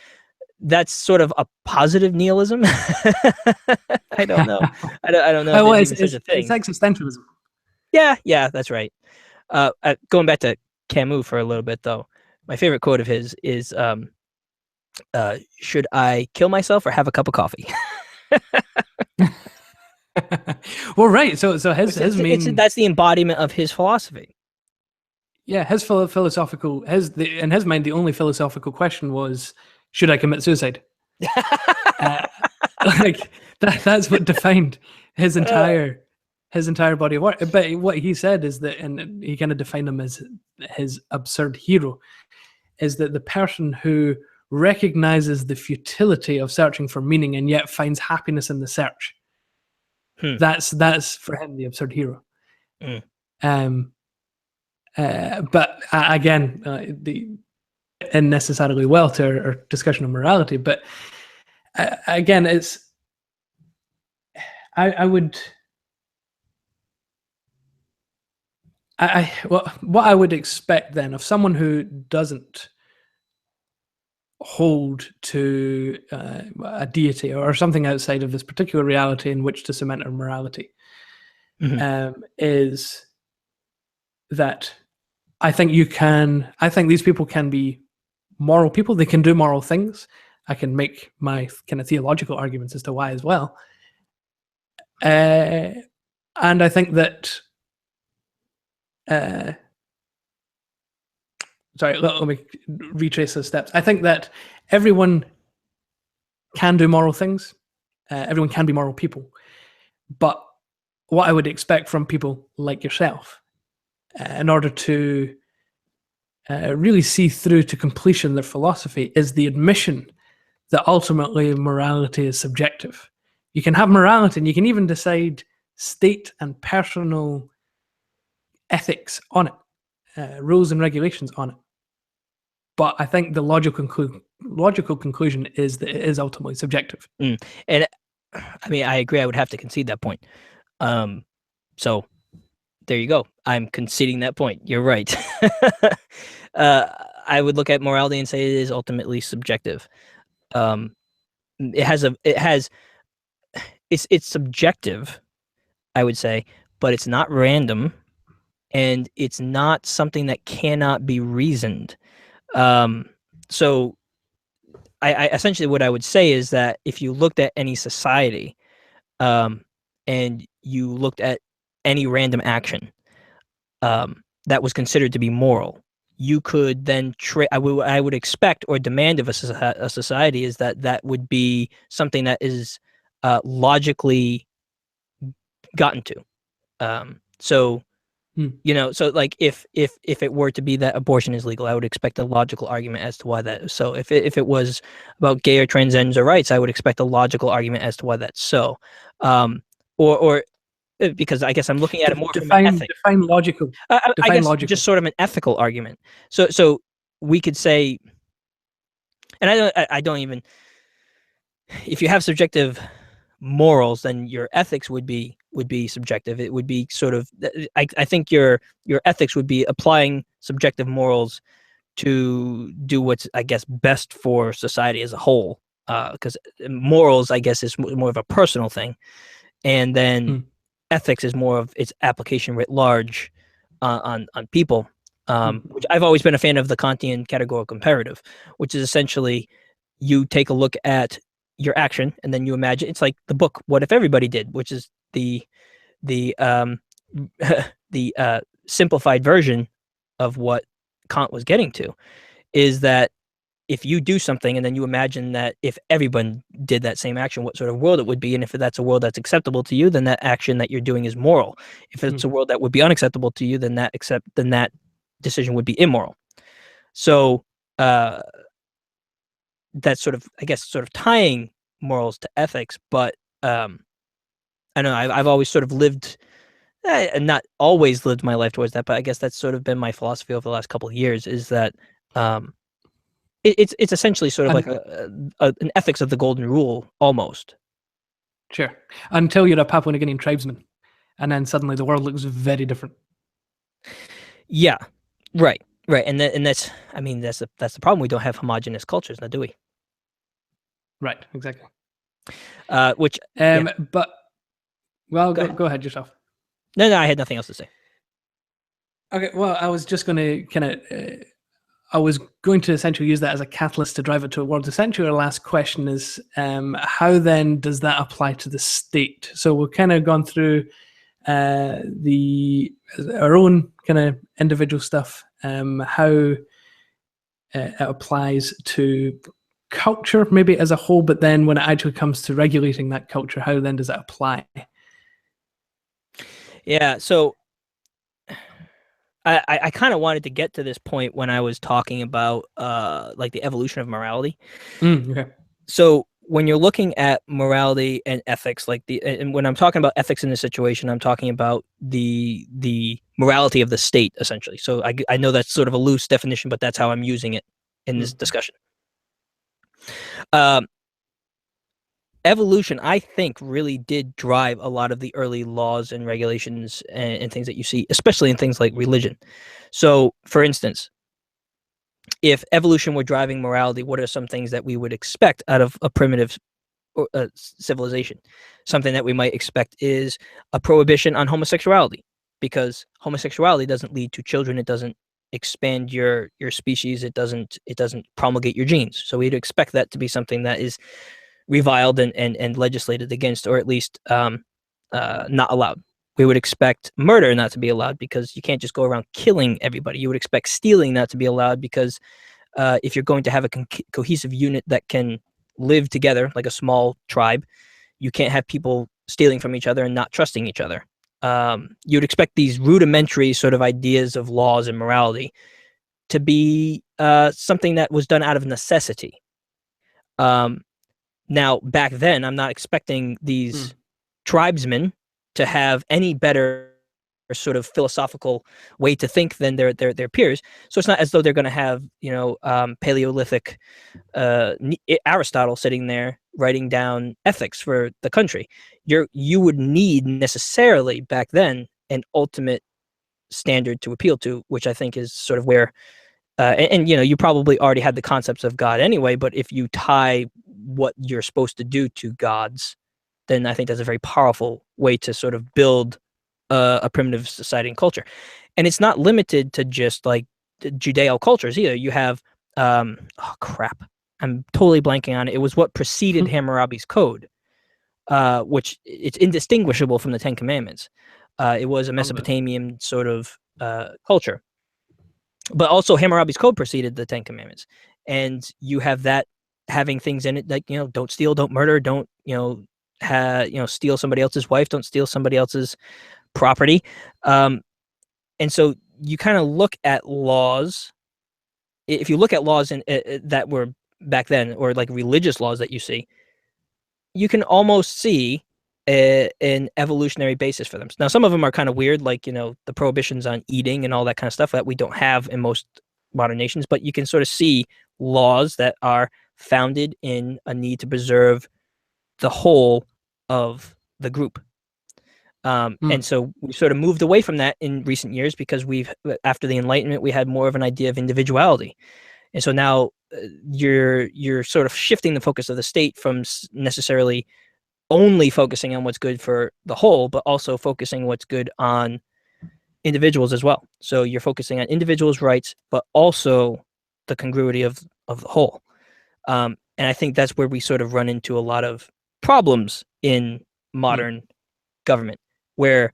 that's sort of a positive nihilism. I don't know. I don't know if Well, there's even such a thing. it's existentialism. Yeah, that's right. Going back to Camus for a little bit, though, my favorite quote of his is, "Should I kill myself or have a cup of coffee?" Well, right. So his main that's the embodiment of his philosophy. Yeah, his philosophical in his mind the only philosophical question was, should I commit suicide? Like that's what defined his entire body of work. But what he said is that, and he kind of defined him as his absurd hero, is that the person who recognizes the futility of searching for meaning and yet finds happiness in the search. That's for him the absurd hero. But again, and necessarily well to our discussion of morality. But again, it's what I would expect then of someone who doesn't hold to a deity or something outside of this particular reality in which to cement our morality, is that I think these people can be moral people. They can do moral things. I can make my kind of theological arguments as to why as well. And I think that sorry, let me retrace those steps. I think that everyone can do moral things. Everyone can be moral people. But what I would expect from people like yourself, in order to really see through to completion their philosophy, is the admission that ultimately morality is subjective. You can have morality and you can even decide state and personal ethics on it, rules and regulations on it. But I think the logical conclusion is that it is ultimately subjective. And I mean, I agree. I would have to concede that point. So there you go. I'm conceding that point. You're right. I would look at morality and say it is ultimately subjective. It's subjective, I would say, but it's not random, and it's not something that cannot be reasoned. So I essentially what I would say is that if you looked at any society, and you looked at any random action, that was considered to be moral, you could then I would expect or demand of a society is that would be something that is logically gotten to. So so like if it were to be that abortion is legal, I would expect a logical argument as to why that is so. If it was about gay or transgender rights, I would expect a logical argument as to why that's so. Or because I guess I'm looking at it more from an ethic. Define logical. I guess logical. Just sort of an ethical argument. So we could say, and I don't even. If you have subjective morals, then your ethics would be subjective. It would be sort of. I think your ethics would be applying subjective morals to do what's, I guess, best for society as a whole. Because morals, I guess, is more of a personal thing, and then ethics is more of its application writ large on people. Which I've always been a fan of the Kantian categorical imperative, which is essentially you take a look at your action and then you imagine it's like the book What If Everybody Did, which is the simplified version of what Kant was getting to, is that if you do something and then you imagine that if everyone did that same action, what sort of world it would be, and if that's a world that's acceptable to you, then that action that you're doing is moral. If it's a world that would be unacceptable to you, then that decision would be immoral. So that's sort of, I guess, sort of tying morals to ethics. But I don't know, I've always sort of lived, not always lived my life towards that, but I guess that's sort of been my philosophy over the last couple of years, is that it's essentially sort of like an ethics of the golden rule almost. Sure. Until you're a Papua New Guinean tribesman, and then suddenly the world looks very different. Yeah, right, and that's, I mean, that's the problem. We don't have homogenous cultures now, do we? Right, exactly. Which, but well, go ahead yourself. No, I had nothing else to say. Okay, well, I was just going to I was going to essentially use that as a catalyst to drive it towards essentially our last question is, how then does that apply to the state? So we've kind of gone through our own kind of individual stuff, how it applies to culture maybe as a whole, but then when it actually comes to regulating that culture, how then does that apply? Yeah, so I kind of wanted to get to this point when I was talking about like the evolution of morality. Okay. So when you're looking at morality and ethics, and when I'm talking about ethics in this situation, I'm talking about the morality of the state, essentially. So I know that's sort of a loose definition, but that's how I'm using it in this discussion. Evolution, I think, really did drive a lot of the early laws and regulations and things that you see, especially in things like religion. So, for instance, if evolution were driving morality, what are some things that we would expect out of a primitive civilization? Something that we might expect is a prohibition on homosexuality, because homosexuality doesn't lead to children. It doesn't expand your species. It doesn't promulgate your genes. So we'd expect that to be something that is reviled and legislated against, or at least not allowed. We would expect murder not to be allowed, because you can't just go around killing everybody. You would expect stealing not to be allowed, because if you're going to have a cohesive unit that can live together like a small tribe, you can't have people stealing from each other and not trusting each other. You'd expect these rudimentary sort of ideas of laws and morality to be something that was done out of necessity. Now, back then, I'm not expecting these tribesmen to have any better sort of philosophical way to think than their peers. So it's not as though they're going to have, Paleolithic Aristotle sitting there writing down ethics for the country. You would need necessarily back then an ultimate standard to appeal to, which I think is sort of where you probably already had the concepts of God anyway, but if you tie what you're supposed to do to gods, then I think that's a very powerful way to sort of build a primitive society and culture. And it's not limited to just like Judeo cultures either. You have, oh crap, I'm totally blanking on it. It was what preceded Hammurabi's Code, which it's indistinguishable from the Ten Commandments. It was a Mesopotamian sort of culture. But also Hammurabi's Code preceded the Ten Commandments. And you have that having things in it like, don't steal, don't murder, don't, steal somebody else's wife, don't steal somebody else's property. And so you kind of look at laws. If you look at laws that were back then, or like religious laws that you see, you can almost see an evolutionary basis for them. Now, some of them are kind of weird, like, the prohibitions on eating and all that kind of stuff that we don't have in most modern nations, but you can sort of see laws that are founded in a need to preserve the whole of the group. And so we sort of moved away from that in recent years, because after the Enlightenment, we had more of an idea of individuality. And so now you're sort of shifting the focus of the state from necessarily only focusing on what's good for the whole, but also focusing what's good on individuals as well. So you're focusing on individuals' rights, but also the congruity of the whole. And I think that's where we sort of run into a lot of problems in modern government, where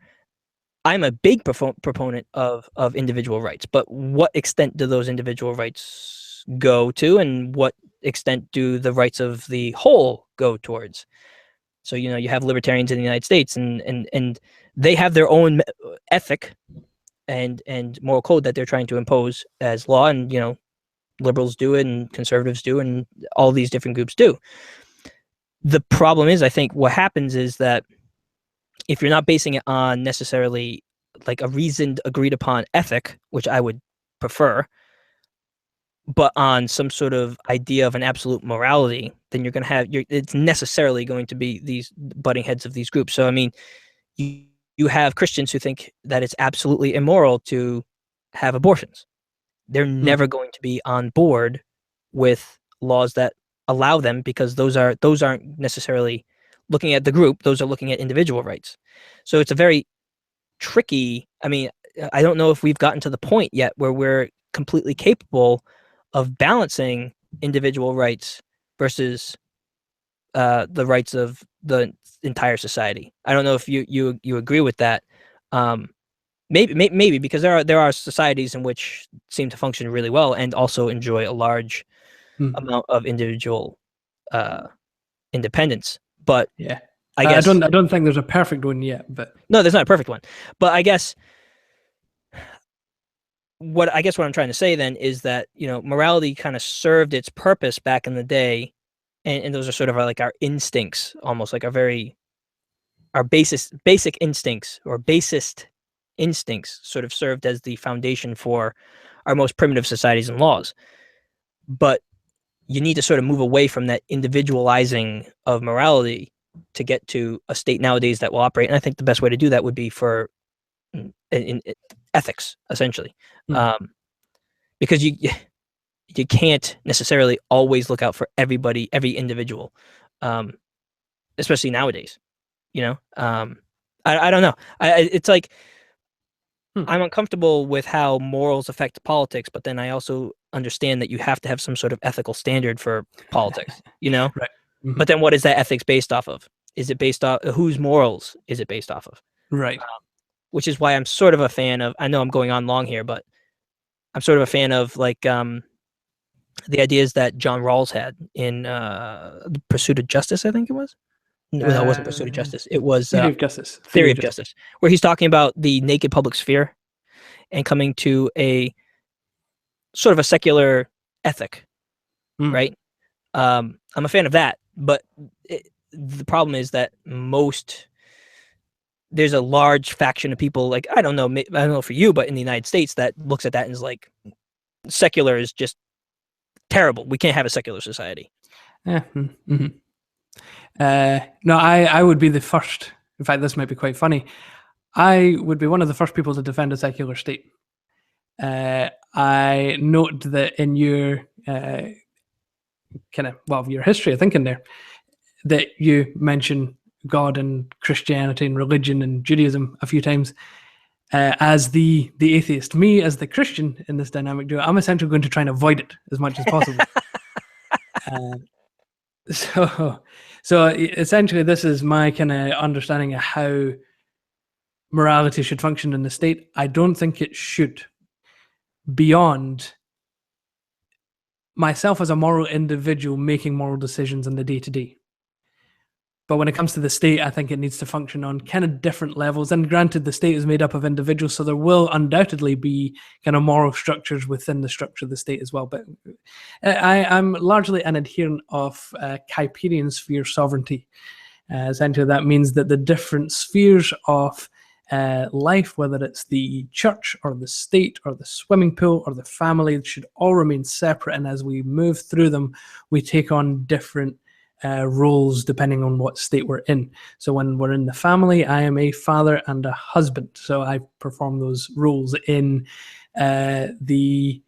I'm a big proponent of individual rights, but what extent do those individual rights go to, and what extent do the rights of the whole go towards? So, you have libertarians in the United States, and they have their own ethic and moral code that they're trying to impose as law, and liberals do it, and conservatives do, and all these different groups do. The problem is, I think what happens is that if you're not basing it on necessarily like a reasoned, agreed upon ethic, which I would prefer, but on some sort of idea of an absolute morality, then you're going to have it's necessarily going to be these butting heads of these groups. So I mean, you have Christians who think that it's absolutely immoral to have abortions. They're never going to be on board with laws that allow them, because those aren't necessarily looking at the group, those are looking at individual rights. So it's a very tricky, I mean, I don't know if we've gotten to the point yet where we're completely capable of balancing individual rights versus the rights of the entire society. I don't know if you agree with that. Maybe because there are societies in which seem to function really well and also enjoy a large amount of individual independence. But Yeah, I guess I don't think there's a perfect one yet, but no, there's not a perfect one. But I guess what I'm trying to say then is that morality kind of served its purpose back in the day, and those are sort of like our instincts, almost like our basic instincts, or basest instincts, sort of served as the foundation for our most primitive societies and laws. But you need to sort of move away from that individualizing of morality to get to a state nowadays that will operate. And I think the best way to do that would be for in ethics, essentially, because you can't necessarily always look out for everybody, every individual, especially nowadays. I don't know. It's like I'm uncomfortable with how morals affect politics, but then I also understand that you have to have some sort of ethical standard for politics, right. But then what is that ethics based off of? Is it based off whose morals is it based off of? Right. Which is why I'm sort of a fan of, I know I'm going on long here, but I'm sort of a fan of like the ideas that John Rawls had in The Pursuit of Justice, I think it was. No, it wasn't Pursuit of Justice. It was Theory of Justice. Theory of Justice, where he's talking about the naked public sphere and coming to a sort of a secular ethic, right? I'm a fan of that, but the problem is that there's a large faction of people, like, I don't know for you, but in the United States, that looks at that and is like, secular is just terrible. We can't have a secular society. Yeah. No, I would be the first. In fact, this might be quite funny. I would be one of the first people to defend a secular state. I note that in your your history of thinking there, that you mention God and Christianity and religion and Judaism a few times. As the atheist, me as the Christian in this dynamic duo, I'm essentially going to try and avoid it as much as possible. So essentially, this is my kind of understanding of how morality should function in the state. I don't think it should, beyond myself as a moral individual making moral decisions in the day-to-day. But when it comes to the state, I think it needs to function on kind of different levels. And granted, the state is made up of individuals, so there will undoubtedly be kind of moral structures within the structure of the state as well. But I'm largely an adherent of Kuiperian sphere sovereignty. Essentially, that means that the different spheres of life, whether it's the church or the state or the swimming pool or the family, should all remain separate. And as we move through them, we take on different roles depending on what state we're in. So when we're in the family, I am a father and a husband. So I perform those roles in the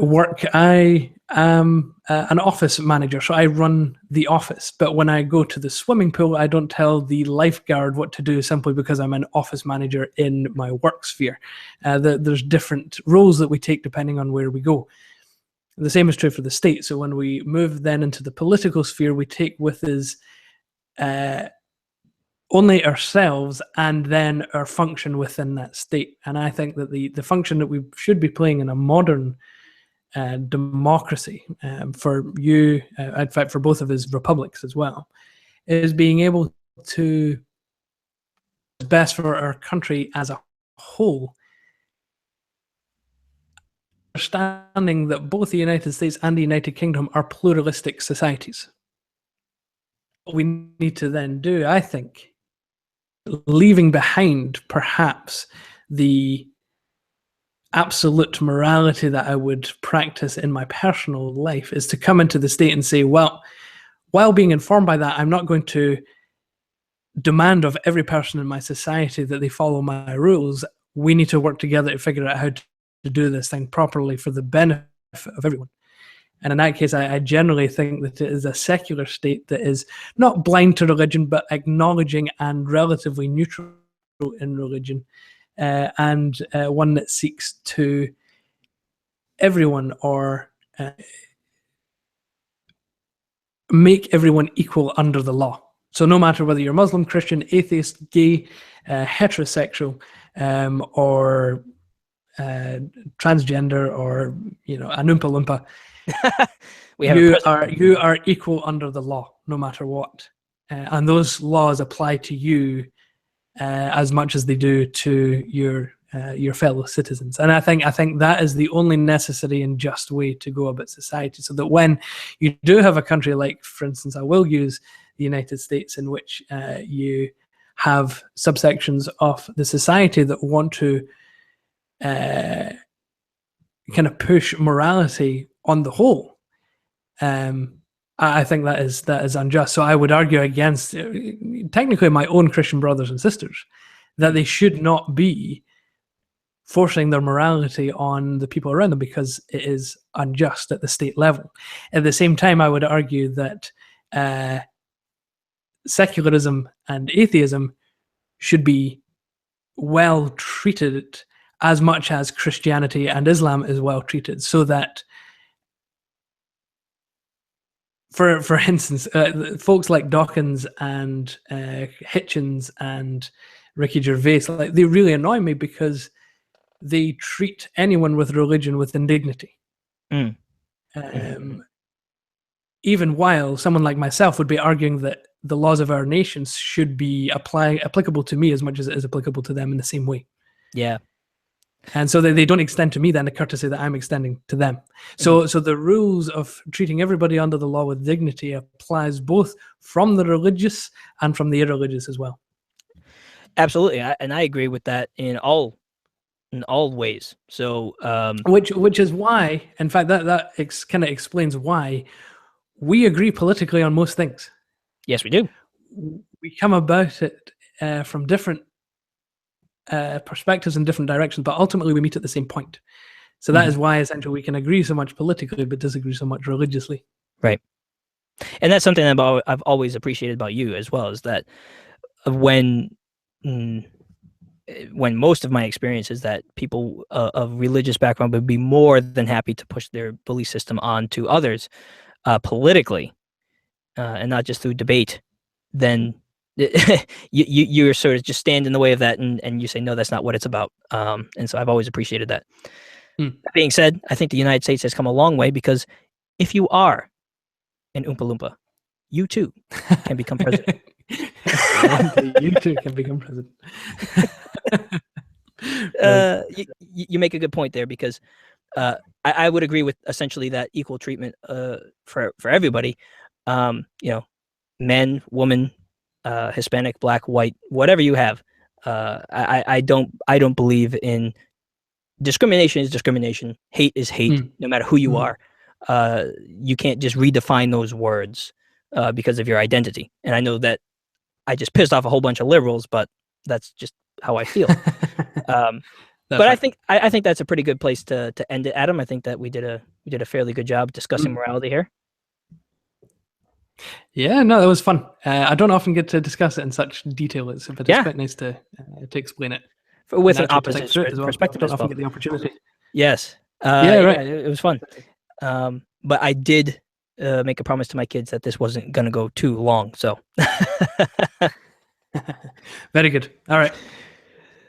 work. I am an office manager, so I run the office. But when I go to the swimming pool, I don't tell the lifeguard what to do simply because I'm an office manager in my work sphere. There's different roles that we take depending on where we go. The same is true for the state. So when we move then into the political sphere, we take with us only ourselves and then our function within that state. And I think that the function that we should be playing in a modern democracy for you, in fact, for both of his republics as well, is being able to best for our country as a whole, understanding that both the United States and the United Kingdom are pluralistic societies. What we need to then do, I think, leaving behind perhaps the absolute morality that I would practice in my personal life, is to come into the state and say, well, while being informed by that, I'm not going to demand of every person in my society that they follow my rules. We need to work together to figure out how to do this thing properly for the benefit of everyone. And in that case, I generally think that it is a secular state that is not blind to religion, but acknowledging and relatively neutral in religion, and one that seeks to everyone, or make everyone equal under the law. So no matter whether you're Muslim, Christian, atheist, gay, heterosexual, or transgender, or an Oompa Loompa, you are equal under the law, no matter what, and those laws apply to you as much as they do to your fellow citizens. And I think that is the only necessary and just way to go about society, so that when you do have a country like, for instance, I will use the United States, in which you have subsections of the society that want to kind of push morality on the whole, I think that is unjust. So I would argue against, technically, my own Christian brothers and sisters, that they should not be forcing their morality on the people around them, because it is unjust at the state level. At the same time, I would argue that secularism and atheism should be well treated as much as Christianity and Islam is well treated, so that, for instance, folks like Dawkins and Hitchens and Ricky Gervais, like, they really annoy me because they treat anyone with religion with indignity. Even while someone like myself would be arguing that the laws of our nations should be applicable to me as much as it is applicable to them in the same way. Yeah. And so they don't extend to me then the courtesy that I'm extending to them. So the rules of treating everybody under the law with dignity applies both from the religious and from the irreligious as well. Absolutely, and I agree with that in all ways. So which is why, in fact, that kind of explains why we agree politically on most things. Yes, we do. We come about it from different perspectives and different directions, but ultimately we meet at the same point. So that is why, essentially, we can agree so much politically but disagree so much religiously. Right. And that's something that I've always appreciated about you as well, is that when most of my experience is that people of religious background would be more than happy to push their belief system on to others politically, and not just through debate, then you're sort of just stand in the way of that, and you say, no, that's not what it's about. And so I've always appreciated that. That being said, I think the United States has come a long way, because if you are an Oompa Loompa, you too can become president. You too can become president. You make a good point there, because I would agree with essentially that equal treatment for everybody. Men, woman, Hispanic, black, white, whatever you have. I don't believe in discrimination. Is discrimination. Hate is hate, no matter who you are. You can't just redefine those words because of your identity. And I know that I just pissed off a whole bunch of liberals, but that's just how I feel. But right. I think that's a pretty good place to end it, Adam. I think that we did a fairly good job discussing morality here. Yeah, no, that was fun. I don't often get to discuss it in such detail, but it's quite nice to explain it with an opposite perspective. I don't often get the opportunity. Yes. Right. It was fun. But I did make a promise to my kids that this wasn't going to go too long. So very good. All right.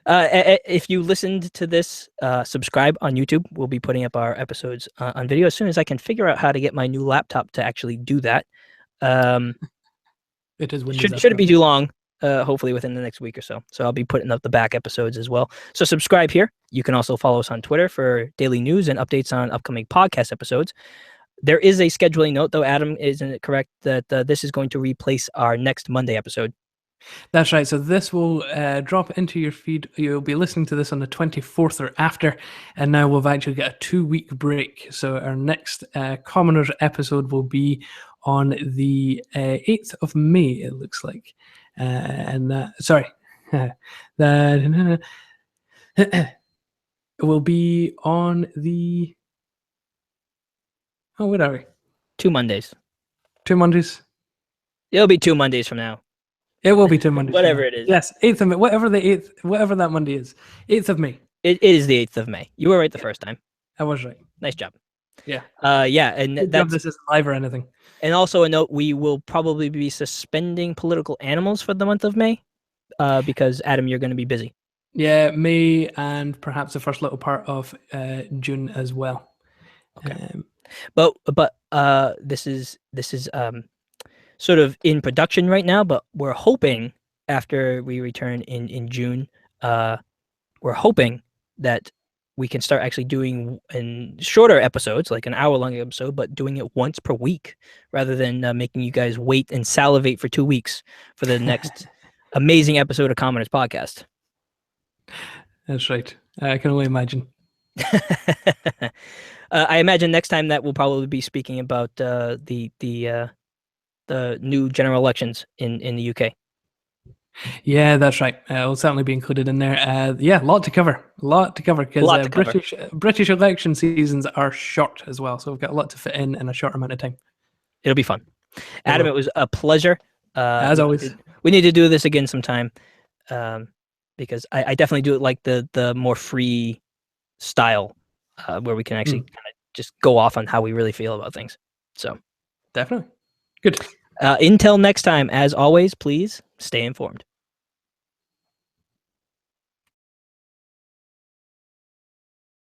If you listened to this, subscribe on YouTube. We'll be putting up our episodes on video as soon as I can figure out how to get my new laptop to actually do that. It is Windows. Shouldn't be too long. Hopefully within the next week or so. So I'll be putting up the back episodes as well. So subscribe here. You can also follow us on Twitter for daily news and updates on upcoming podcast episodes. There is a scheduling note, though, Adam, isn't it correct that this is going to replace our next Monday episode? That's right. So this will drop into your feed. You'll be listening to this on the 24th or after, and now we'll actually get a 2-week break. So our next Commoners episode will be on the 8th of May, it looks like. Sorry. That will be on the... Oh, where are we? 2 Mondays. 2 Mondays? It'll be 2 Mondays from now. It will be 2 Mondays. Whatever it is. Yes, 8th of May. Whatever that Monday is. 8th of May. It is the 8th of May. You were right the first time. I was right. Nice job. Yeah. Yeah, and that's... This isn't live or anything. And also a note, we will probably be suspending political animals for the month of May, because, Adam, you're going to be busy. Yeah, May and perhaps the first little part of June as well. Okay. But this is sort of in production right now, but we're hoping after we return in June, we're hoping that we can start actually doing in shorter episodes, like an hour-long episode, but doing it once per week rather than making you guys wait and salivate for 2 weeks for the next amazing episode of Commoners Podcast. That's right. I can only imagine. I imagine next time that we'll probably be speaking about the new general elections in the UK. Yeah, that's right. It'll certainly be included in there. Yeah, a lot to cover. Because British election seasons are short as well, so we've got a lot to fit in a short amount of time. It'll be fun. Adam, it was a pleasure. As always. We need to do this again sometime, because I definitely do it like the more free style, where we can actually kind of just go off on how we really feel about things. So definitely. Good. Until next time, as always, please stay informed.